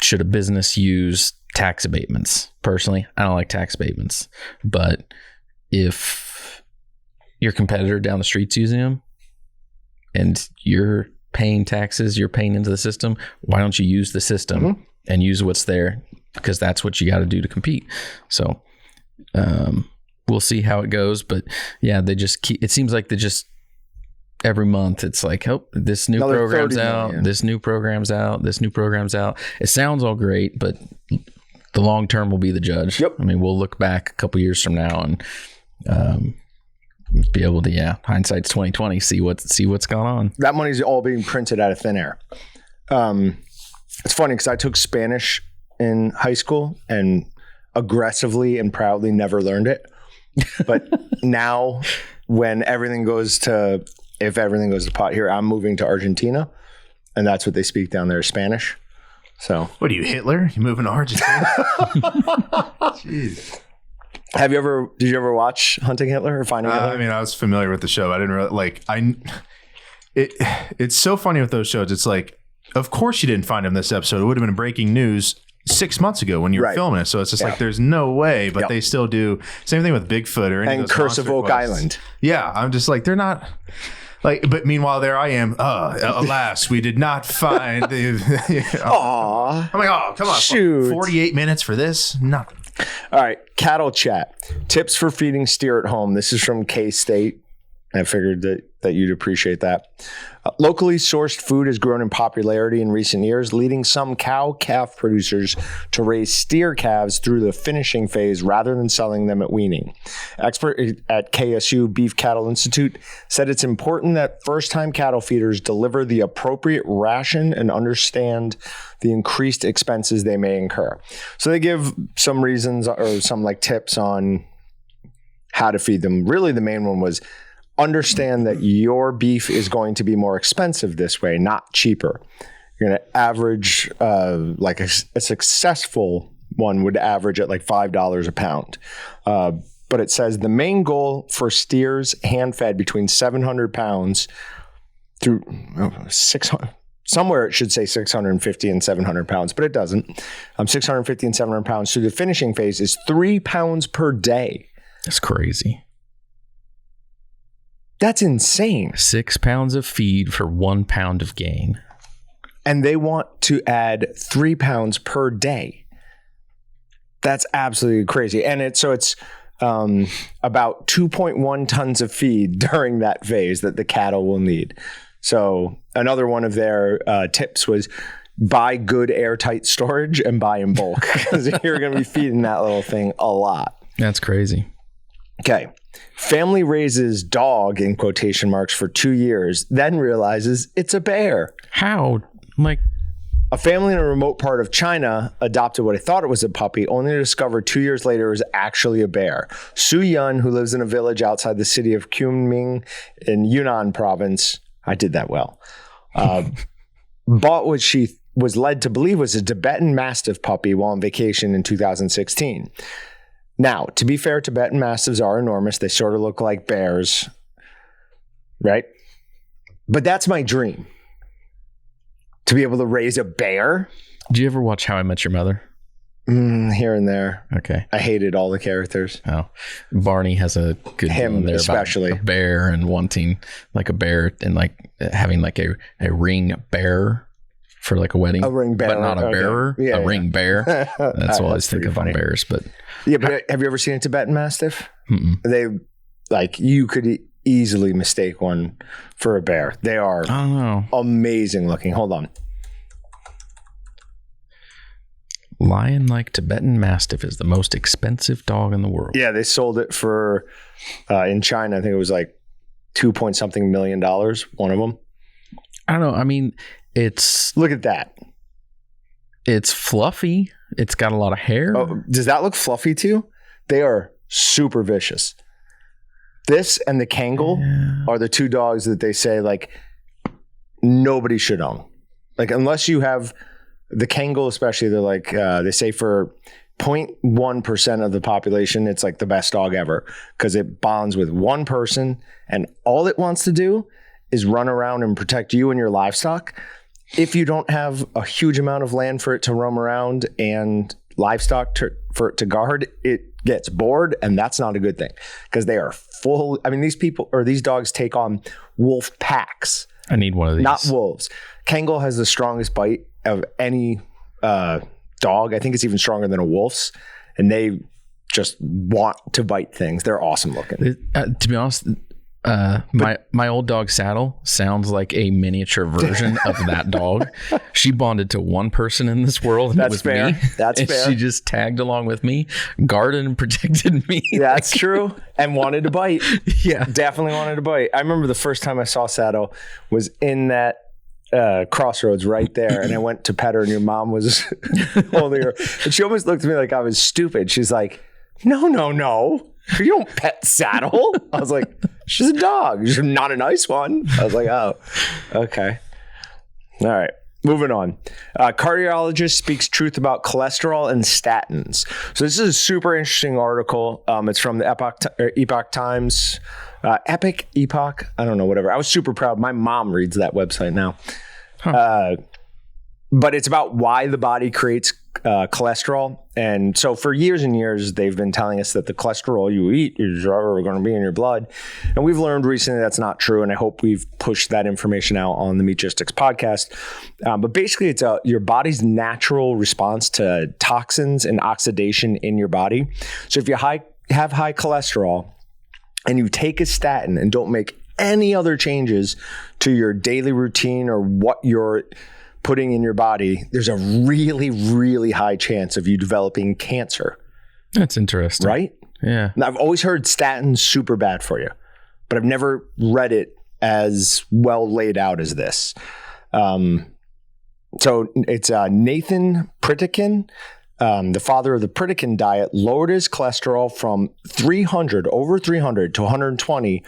should a business use tax abatements? Personally, I don't like tax abatements, but if your competitor down the street's using them and you're paying taxes, you're paying into the system, why don't you use the system and use what's there? Because that's what you got to do to compete. So we'll see how it goes. But yeah, they just keep, it seems like they just, every month it's like, oh, this new program's out, this new program's out, this new program's out. It sounds all great, but the long term will be the judge. Yep. I mean, we'll look back a couple years from now and be able to, hindsight's 2020, see what's going on. That money's all being printed out of thin air. It's funny because I took Spanish in high school and aggressively and proudly never learned it. But now if everything goes to pot here, I'm moving to Argentina, and that's what they speak down there, Spanish. So what are you, Hitler? You moving to Argentina? Jeez. Did you ever watch Hunting Hitler or Finding Hitler? I mean, I was familiar with the show. I didn't really it's so funny with those shows. It's like, of course you didn't find him this episode. It would have been breaking news 6 months ago when you were filming it. So it's just like, there's no way, but they still do. Same thing with Bigfoot or any of those Curse of Oak Island. Yeah. I'm just like, they're not like, but meanwhile there I am. Alas, we did not find the, Aw. I'm like, oh, come on. Shoot. 48 minutes for this? Nothing. All right. Cattle chat. Tips for feeding steer at home. This is from K-State. I figured that you'd appreciate that. Locally sourced food has grown in popularity in recent years, leading some cow-calf producers to raise steer calves through the finishing phase rather than selling them at weaning. Expert at KSU Beef Cattle Institute said it's important that first-time cattle feeders deliver the appropriate ration and understand the increased expenses they may incur. So they give some reasons or some tips on how to feed them. Really, the main one was understand that your beef is going to be more expensive this way, not cheaper. You're going to average, a successful one would average at $5 a pound. But it says the main goal for steers hand-fed between 700 pounds through 600, somewhere it should say 650 and 700 pounds, but it doesn't. 650 and 700 pounds through the finishing phase is 3 pounds per day. That's crazy. That's insane. 6 pounds of feed for 1 pound of gain. And they want to add 3 pounds per day. That's absolutely crazy. And it's about 2.1 tons of feed during that phase that the cattle will need. So another one of their tips was buy good airtight storage and buy in bulk because you're going to be feeding that little thing a lot. That's crazy. Okay. Family raises dog in quotation marks for 2 years, then realizes it's a bear. How? A family in a remote part of China adopted what I thought it was a puppy, only to discover 2 years later it was actually a bear. Su Yun, who lives in a village outside the city of Kunming in Yunnan province, I did that well, bought what she was led to believe was a Tibetan Mastiff puppy while on vacation in 2016. Now, to be fair, Tibetan Mastiffs are enormous. They sort of look like bears, right? But that's my dream. To be able to raise a bear. Did you ever watch How I Met Your Mother? Here and there. Okay. I hated all the characters. Oh, Barney has a good him one there especially about a bear and wanting a bear and having a ring bearer for a wedding. A ring bearer, but not a bearer. Yeah, ring bear. That's what I always think of on bears. But yeah, but have you ever seen a Tibetan Mastiff? Mm-mm. They you could easily mistake one for a bear. They are amazing looking. Hold on. Lion-like Tibetan Mastiff is the most expensive dog in the world. Yeah, they sold it for in China. I think it was like $2 million. One of them. I don't know. I mean, Look at that. It's fluffy. It's got a lot of hair. Oh, does that look fluffy to you? They are super vicious. This and the Kangal are the two dogs that they say like nobody should own. Like unless you have the Kangal, especially, they're like they say for 0.1% of the population, it's like the best dog ever because it bonds with one person and all it wants to do is run around and protect you and your livestock. If you don't have a huge amount of land for it to roam around and livestock for it to guard, it gets bored, and that's not a good thing because they are full. I mean, these dogs take on wolf packs. I need one of these. Not wolves. Kangal has the strongest bite of any dog. I think it's even stronger than a wolf's, and they just want to bite things. They're awesome looking. To be honest, my old dog Saddle sounds like a miniature version of that dog. She bonded to one person in this world, and That's it was fair. me. That's and fair. She just tagged along with me, guarded and protected me. That's true. And wanted to bite. Yeah. Definitely wanted to bite. I remember the first time I saw Saddle was in that crossroads right there, and I went to pet her, and your mom was holding her, and she almost looked at me like I was stupid. She's like, no, you don't pet Saddle. I was like, she's a dog. She's not a nice one. I was like, oh, okay. All right. Moving on. Cardiologist speaks truth about cholesterol and statins. So this is a super interesting article. It's from the Epoch Times. Epoch? I don't know, whatever. I was super proud. My mom reads that website now. But it's about why the body creates cholesterol. And so for years and years, they've been telling us that the cholesterol you eat is going to be in your blood. And we've learned recently that's not true. And I hope we've pushed that information out on the Meatgistics podcast. But basically, it's your body's natural response to toxins and oxidation in your body. So if you have high cholesterol and you take a statin and don't make any other changes to your daily routine or what you're putting in your body, there's a really, really high chance of you developing cancer. That's interesting. Right? Yeah. Now, I've always heard statins super bad for you, but I've never read it as well laid out as this. So it's Nathan Pritikin, the father of the Pritikin diet, lowered his cholesterol from over 300 to 120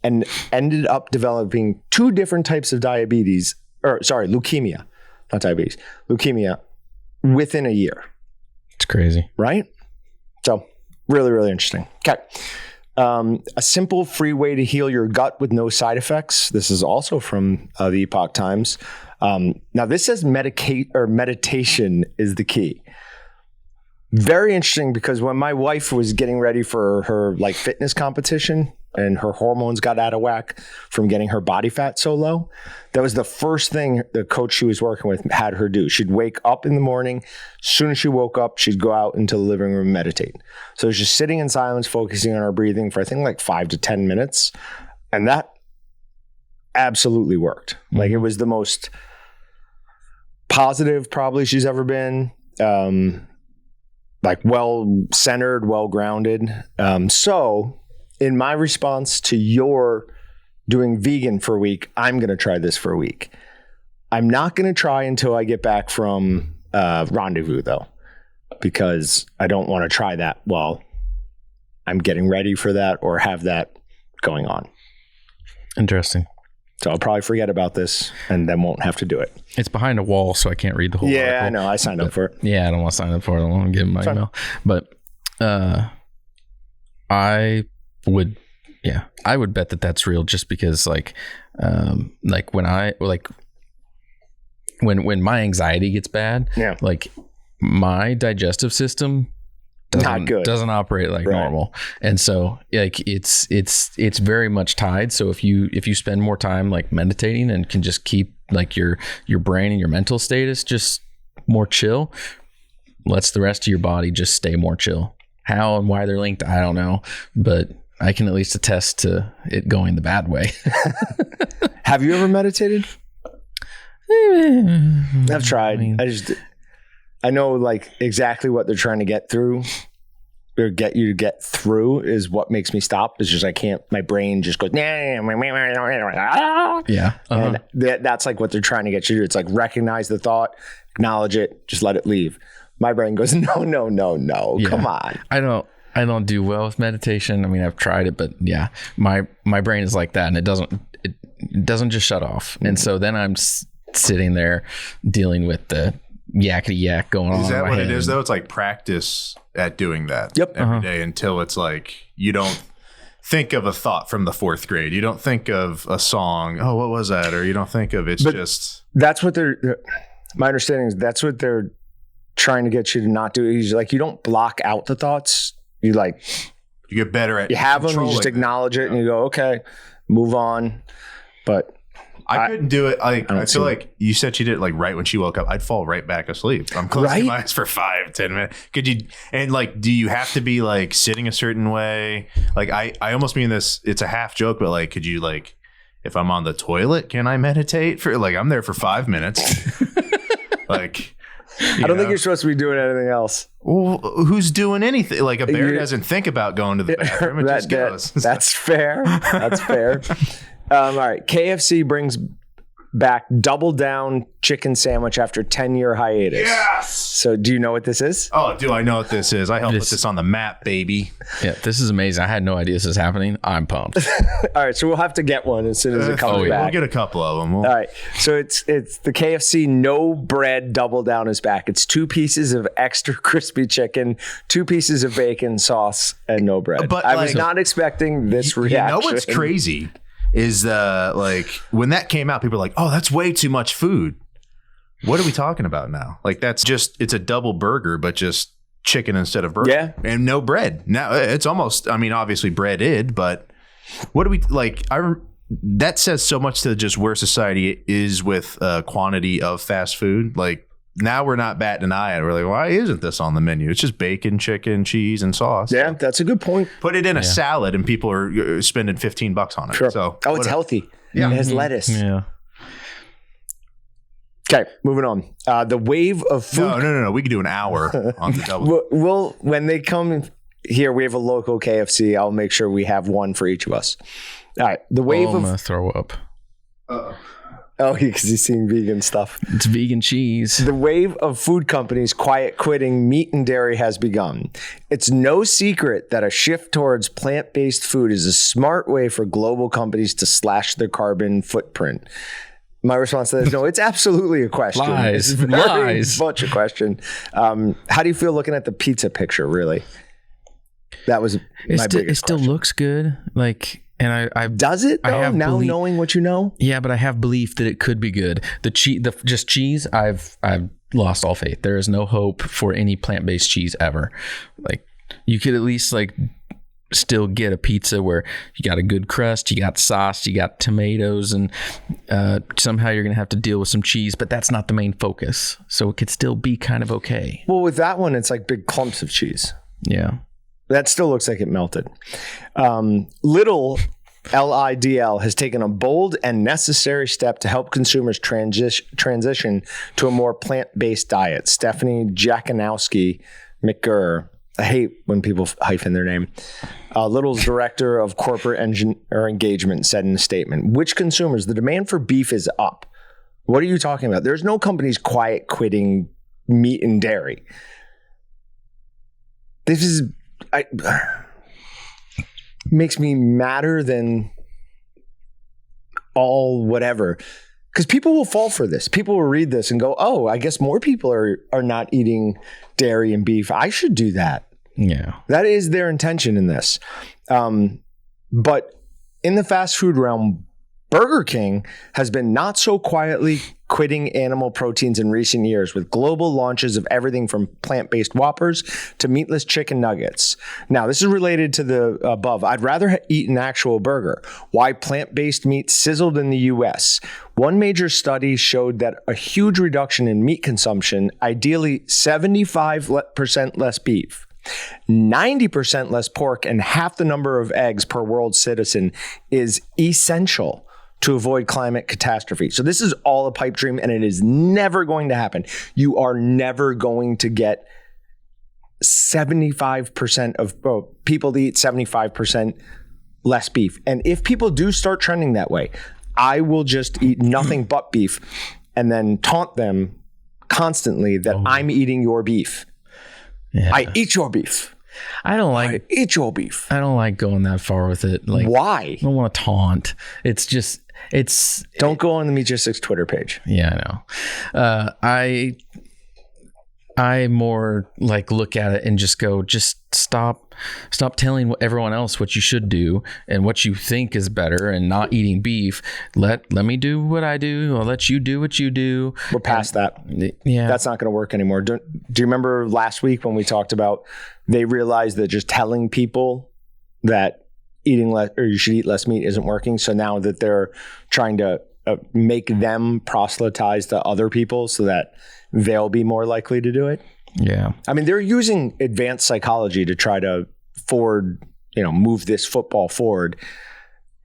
and ended up developing two different types of leukemia. Not diabetes, leukemia within a year. It's crazy. Right? So really, really interesting. Okay. A simple, free way to heal your gut with no side effects. This is also from the Epoch Times. Now this says meditation is the key. Very interesting because when my wife was getting ready for her fitness competition and her hormones got out of whack from getting her body fat so low, that was the first thing the coach she was working with had her do. She'd wake up in the morning. As soon as she woke up, she'd go out into the living room and meditate. So just sitting in silence, focusing on her breathing for I think 5 to 10 minutes. And that absolutely worked. It was the most positive probably she's ever been. Well-centered, well-grounded. So in my response to your doing vegan for a week, I'm going to try this for a week. I'm not going to try until I get back from Rendezvous, though, because I don't want to try that while I'm getting ready for that or have that going on. Interesting. So I'll probably forget about this and then won't have to do it. It's behind a wall, so I can't read the whole article. Yeah, I know. I signed up for it. Yeah, I don't want to sign up for it. I don't want to give them my email. But I would bet that that's real just because when my anxiety gets bad, my digestive system doesn't operate like normal. And so it's very much tied. So if you spend more time meditating and can just keep your brain and your mental status just more chill, lets the rest of your body just stay more chill. How and why they're linked, I don't know, but I can at least attest to it going the bad way. Have you ever meditated? I've tried. I know like exactly what they're trying to get through or get you to get through is what makes me stop. It's just I can't, my brain just goes, Yeah. and that's like what they're trying to get you to do. It's like recognize the thought, acknowledge it, just let it leave. My brain goes, no, Yeah. come on. I don't do well with meditation. I mean, I've tried it, but yeah, my brain is like that, and it doesn't just shut off. And so then I'm sitting there dealing with the yakety yak going on. Is that in my what head. it is though? It's like practice at doing that Yep. every day until it's like you don't think of a thought from the 4th grade. You don't think of a song. Oh, what was that? Or you don't think of just. That's what my understanding is that's what they're trying to get you to not do. He's like, you don't block out the thoughts. You like, You get better at. you have them, you just controlling acknowledge it and you go, okay, move on. But I couldn't do it. I don't see feel like you said she did it like right when she woke up. I'd fall right back asleep. I'm closing Right? my eyes for 5-10 minutes. Could you? And like, do you have to be like sitting a certain way? Like, I almost mean this. It's a half joke, but like, could you like, if I'm on the toilet, can I meditate for like? I'm there for 5 minutes. Like, I don't think you're supposed to be doing anything else. well, who's doing anything? Like a bear You're- doesn't think about going to the bathroom. It just goes. That's fair. That's fair. All right. KFC brings back double down chicken sandwich after 10-year hiatus. Yes. So do you know what this is? Oh, do I know what this is? I helped put This- this on the map, baby. Yeah, this is amazing. I had no idea this is happening. I'm pumped. All right. So we'll have to get one as soon as it comes We'll back. get a couple of them. All right. So it's the KFC no bread double down is back. It's 2 pieces of extra crispy chicken, 2 pieces of bacon sauce, and no bread. But, I was like, not expecting this reaction. You know what's crazy is like when that came out, people were like, "Oh, that's way too much food." What are we talking about now? Like that's just it's a double burger, but just chicken instead of burger, Yeah. and no bread. Now it's almost. I mean, obviously breaded, but what do we like? That says so much to just where society is with quantity of fast food. Like now we're not batting an eye at it. We're like, why isn't this on the menu? It's just bacon, chicken, cheese, and sauce. Yeah, that's a good point. Put it in a salad and people are spending $15 on it. Sure. So It's healthy. Yeah. It has lettuce. Yeah. Okay, moving on. The wave of food. No. We could do an hour on the double. We'll when they come here, we have a local KFC. I'll make sure we have one for each of us. All right. The wave I'm of gonna throw up. because he's seeing vegan stuff. It's vegan cheese. The wave of food companies quiet quitting meat and dairy has begun. It's no secret that a shift towards plant-based food is a smart way for global companies to slash their carbon footprint. My response to that is no, it's absolutely a question. Lies. It's very Lies. much a question. How do you feel looking at the pizza picture, really? That was my biggest It still question. looks good. Like, and I Does it, I though, have now belief- knowing what you know? Yeah, but I have belief that it could be good. The just cheese, I've lost all faith. There is no hope for any plant-based cheese ever. Like you could at least like still get a pizza where you got a good crust, you got sauce, you got tomatoes, and somehow you're gonna have to deal with some cheese, but that's not the main focus. So it could still be kind of okay. Well, with that one, it's like big clumps of cheese. Yeah. That still looks like it melted. Lidl, LIDL, has taken a bold and necessary step to help consumers transition to a more plant-based diet. Stephanie Jakanowski McGurr, I hate when people hyphen their name, Lidl's director of corporate engagement, said in a statement, which consumers, the demand for beef is up. What are you talking about? There's no companies quiet quitting meat and dairy. This is... makes me madder than all whatever, because people will fall for this. People will read this and go, "Oh, I guess more people are not eating dairy and beef. I should do that." Yeah. That is their intention in this. But in the fast food realm, Burger King has been not so quietly quitting animal proteins in recent years with global launches of everything from plant-based Whoppers to meatless chicken nuggets. Now, this is related to the above. I'd rather eat an actual burger. Why plant-based meat sizzled in the U.S.? One major study showed that a huge reduction in meat consumption, ideally 75% less beef, 90% less pork, and half the number of eggs per world citizen is essential to avoid climate catastrophe. So this is all a pipe dream, and it is never going to happen. You are never going to get 75% of people to eat 75% less beef. And if people do start trending that way, I will just eat nothing but beef and then taunt them constantly that I'm eating your beef. Yeah. I eat your beef. I eat your beef. I don't like going that far with it. Like, why? I don't want to taunt. Don't go on the Meatgistics Twitter page. Yeah, I know. I more like look at it and just go, just stop telling everyone else what you should do and what you think is better and not eating beef. Let me do what I do. I'll let you do what you do. We're past that. Yeah. That's not going to work anymore. Do you remember last week when we talked about they realized that just telling people that eating less or you should eat less meat isn't working? So now that they're trying to make them proselytize to other people so that they'll be more likely to do it. Yeah. I mean, they're using advanced psychology to try to move this football forward.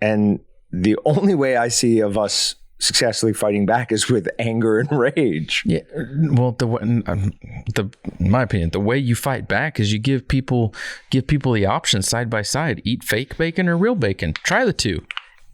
And the only way I see of us successfully fighting back is with anger and rage. Yeah. Well, in my opinion, the way you fight back is you give people the option side by side. Eat fake bacon or real bacon. Try the two.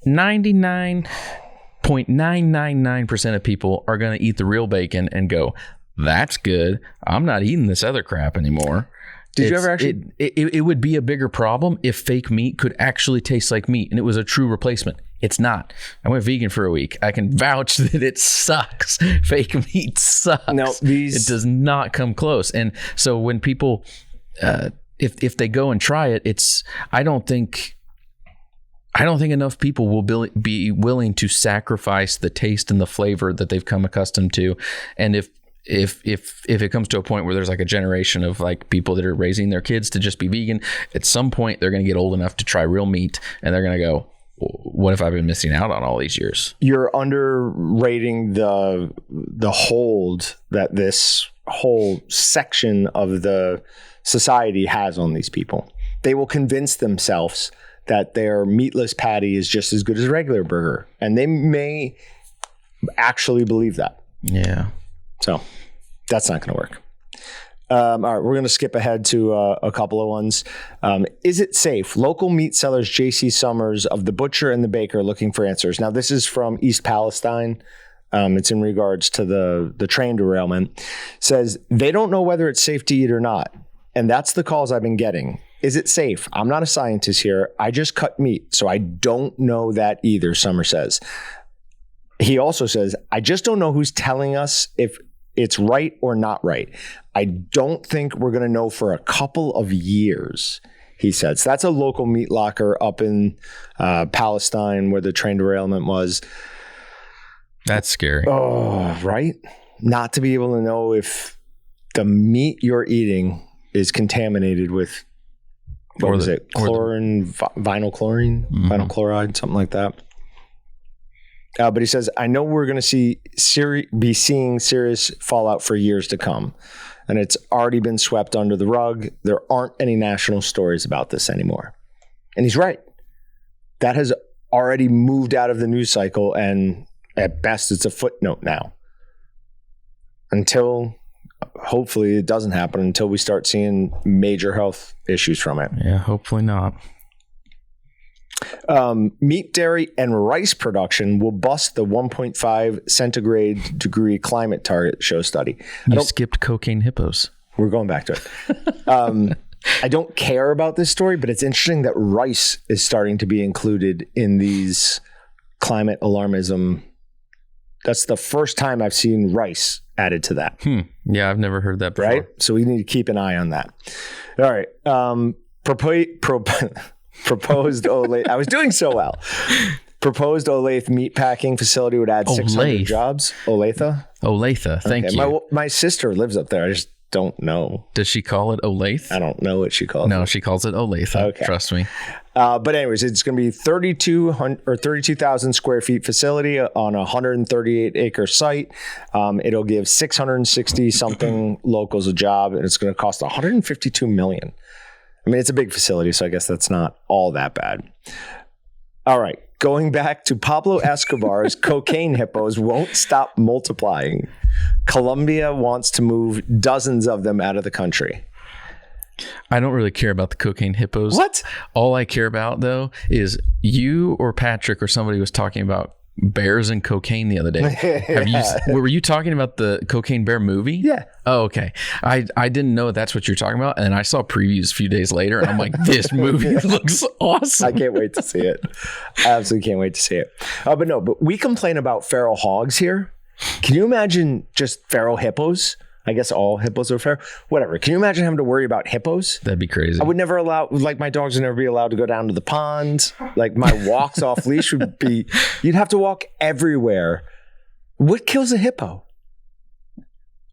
99.999% of people are going to eat the real bacon and go, that's good. I'm not eating this other crap anymore. Did you ever actually? It would be a bigger problem if fake meat could actually taste like meat and it was a true replacement. It's not. I went vegan for a week. I can vouch that it sucks. Fake meat sucks. No, it does not come close. And so when people, if they go and try it, I don't think enough people will be willing to sacrifice the taste and the flavor that they've come accustomed to. And if it comes to a point where there's like a generation of like people that are raising their kids to just be vegan, at some point they're going to get old enough to try real meat and they're going to go, what have I been missing out on all these years? You're underrating the hold that this whole section of the society has on these people. They will convince themselves that their meatless patty is just as good as a regular burger. And they may actually believe that. Yeah. So that's not going to work. All right, we're going to skip ahead to a couple of ones. Is it safe? Local meat sellers J.C. Summers of The Butcher and the Baker looking for answers. Now, this is from East Palestine. It's in regards to the train derailment. Says they don't know whether it's safe to eat or not. And that's the calls I've been getting. Is it safe? I'm not a scientist here. I just cut meat, so I don't know that either, Summer says. He also says, I just don't know who's telling us if it's right or not right. I don't think we're going to know for a couple of years, he said. So that's a local meat locker up in Palestine where the train derailment was. That's scary. Oh, right? Not to be able to know if the meat you're eating is contaminated with, vinyl chlorine, vinyl chloride, something like that. But he says, I know we're going to be seeing serious fallout for years to come. And it's already been swept under the rug. There aren't any national stories about this anymore. And he's right. That has already moved out of the news cycle. And at best, it's a footnote now. Until, hopefully, it doesn't happen until we start seeing major health issues from it. Yeah, hopefully not. Meat, dairy, and rice production will bust the 1.5 centigrade degree climate target, show study. You skipped cocaine hippos. We're going back to it. I don't care about this story, but it's interesting that rice is starting to be included in these climate alarmism. That's the first time I've seen rice added to that. Yeah, I've never heard that before. Right? So we need to keep an eye on that. All right. Proposed Olathe. I was doing so well. Proposed Olathe meatpacking facility would add 600 jobs. Olathe. Thank you. My sister lives up there. I just don't know. Does she call it Olathe? I don't know what she calls it. No, she calls it Olathe. Okay. Trust me. But anyways, it's going to be 32,000 square feet facility on a 138 acre site. It'll give 660 something locals a job, and it's going to cost $152 million. I mean, it's a big facility, so I guess that's not all that bad. All right. Going back to Pablo Escobar's cocaine hippos won't stop multiplying. Colombia wants to move dozens of them out of the country. I don't really care about the cocaine hippos. What? All I care about, though, is you or Patrick or somebody was talking about bears and cocaine the other day. Were you talking about the Cocaine Bear movie? Yeah. Oh, okay. I didn't know that's what you're talking about. And I saw previews a few days later and I'm like, this movie looks awesome. I can't wait to see it. I absolutely can't wait to see it. But we complain about feral hogs here. Can you imagine just feral hippos? I guess all hippos are feral. Whatever. Can you imagine having to worry about hippos? That'd be crazy. I would never my dogs would never be allowed to go down to the pond. Like my walks off leash would be, you'd have to walk everywhere. What kills a hippo?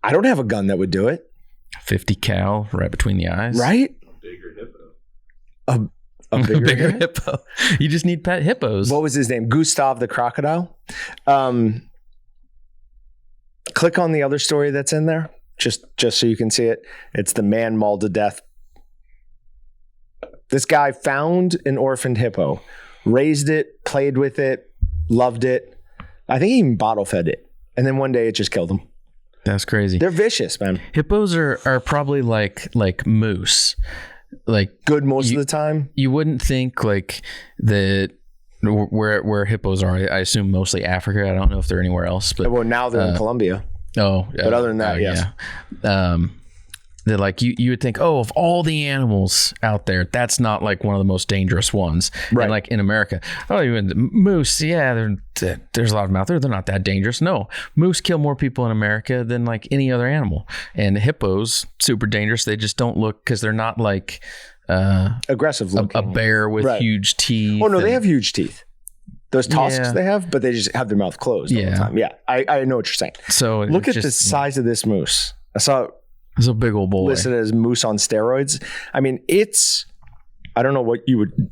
I don't have a gun that would do it. 50 cal right between the eyes. Right? Bigger hippo. A bigger hippo. You just need pet hippos. What was his name? Gustav the crocodile. Click on the other story that's in there. Just so you can see it. It's the man mauled to death. This guy found an orphaned hippo, raised it, played with it, loved it. I think he even bottle fed it. And then one day it just killed him. That's crazy. They're vicious, man. Hippos are probably like moose. Like good most of the time. You wouldn't think like that where hippos are. I assume mostly Africa. I don't know if they're anywhere else. But well, now they're in Colombia. Oh, but other than that, yes. Yeah. They're like you would think, of all the animals out there, that's not like one of the most dangerous ones. Right. And like in America, even the moose, there's a lot of them out there. They're not that dangerous. No, moose kill more people in America than like any other animal. And hippos, super dangerous. They just don't look, because they're not like aggressive looking. A bear with huge teeth. Oh no, they have huge teeth. Those tusks they have, but they just have their mouth closed all the time. Yeah, I know what you're saying. So look at the size of this moose. I saw it's a big old boy. Listed as moose on steroids. I mean, I don't know what you would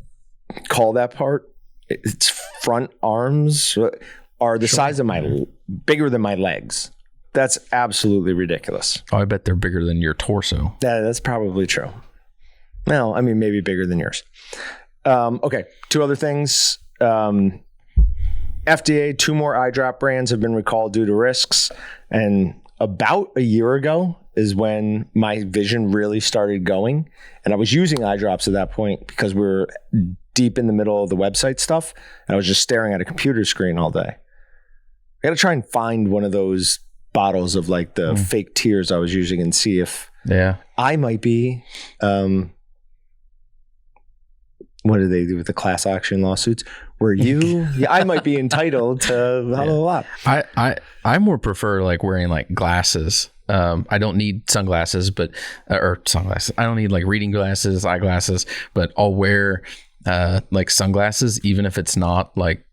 call that part. Its front arms are the size of bigger than my legs. That's absolutely ridiculous. Oh, I bet they're bigger than your torso. Yeah, that's probably true. Well, I mean, maybe bigger than yours. Okay, two other things. FDA, 2 more eye drop brands have been recalled due to risks. And about a year ago is when my vision really started going. And I was using eye drops at that point because we were deep in the middle of the website stuff. And I was just staring at a computer screen all day. I got to try and find one of those bottles of like the fake tears I was using and see if I might be... what do they do with the class action lawsuits? Where I might be entitled to blah, blah, blah. I more prefer like wearing like glasses. I don't need sunglasses, or sunglasses. I don't need like reading glasses, eyeglasses, but I'll wear like sunglasses, even if it's not like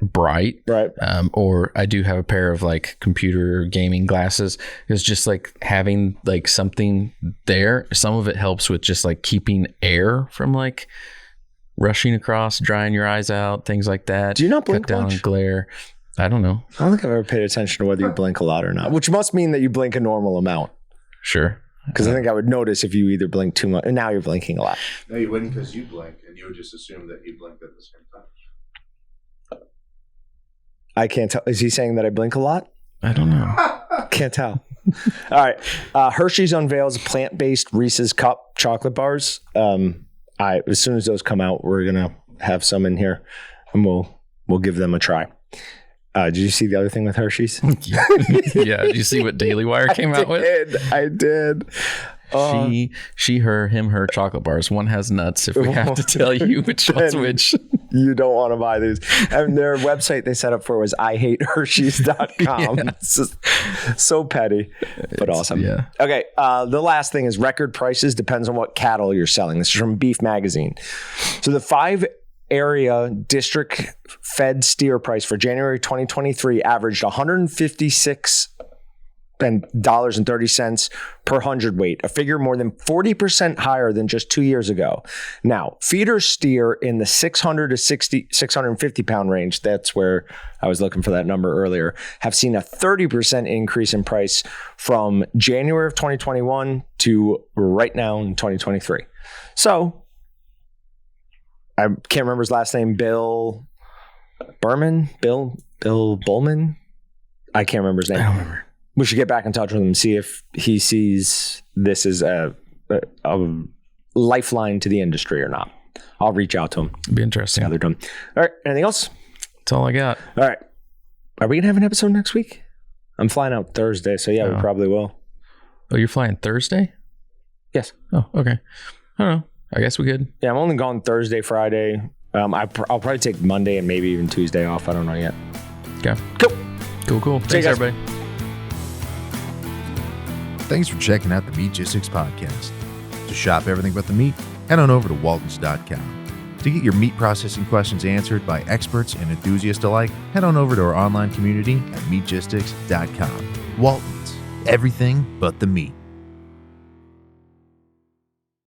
bright. Right. Or I do have a pair of like computer gaming glasses. It's just like having like something there. Some of it helps with just like keeping air from like rushing across, drying your eyes out, things like that. Do you not blink Cut down much? Glare. I don't know. I don't think I've ever paid attention to whether you blink a lot or not, which must mean that you blink a normal amount. Sure. Because I think I would notice if you either blink too much, and now you're blinking a lot. No, you wouldn't, because you blink, and you would just assume that you blinked at the same time. I can't tell. Is he saying that I blink a lot? I don't know. Can't tell. All right. Hershey's unveils plant-based Reese's Cup chocolate bars. As soon as those come out, we're going to have some in here, and we'll give them a try. Did you see the other thing with Hershey's? Yeah. Did you see what Daily Wire came out with? I did. She, her, him, her chocolate bars. One has nuts. If we have to tell you which one's which. You don't want to buy these. And their website they set up for was IHateHershey's.com. Yeah. It's just so petty, but awesome. Yeah. Okay. The last thing is record prices. Depends on what cattle you're selling. This is from Beef Magazine. So the 5 area district fed steer price for January 2023 averaged $156.30 per hundredweight, a figure more than 40% higher than just 2 years ago. Now, feeder steer in the 600 to 650 pound range, that's where I was looking for that number earlier, have seen a 30% increase in price from January of 2021 to right now in 2023. So, I can't remember his last name, Bill Bill Bullman. I can't remember his name. I don't remember. We should get back in touch with him and see if he sees this as a lifeline to the industry or not. I'll reach out to him. It'd be interesting. Yeah, they're done. All right. Anything else? That's all I got. All right. Are we going to have an episode next week? I'm flying out Thursday, so yeah, we probably will. Oh, you're flying Thursday? Yes. Oh, okay. I don't know. I guess we could. Yeah, I'm only gone Thursday, Friday. I'll probably take Monday and maybe even Tuesday off. I don't know yet. Okay. Cool. Thanks, everybody. Thanks for checking out the Meatgistics podcast. To shop everything but the meat, head on over to waltons.com. To get your meat processing questions answered by experts and enthusiasts alike, head on over to our online community at meatgistics.com. Waltons, everything but the meat.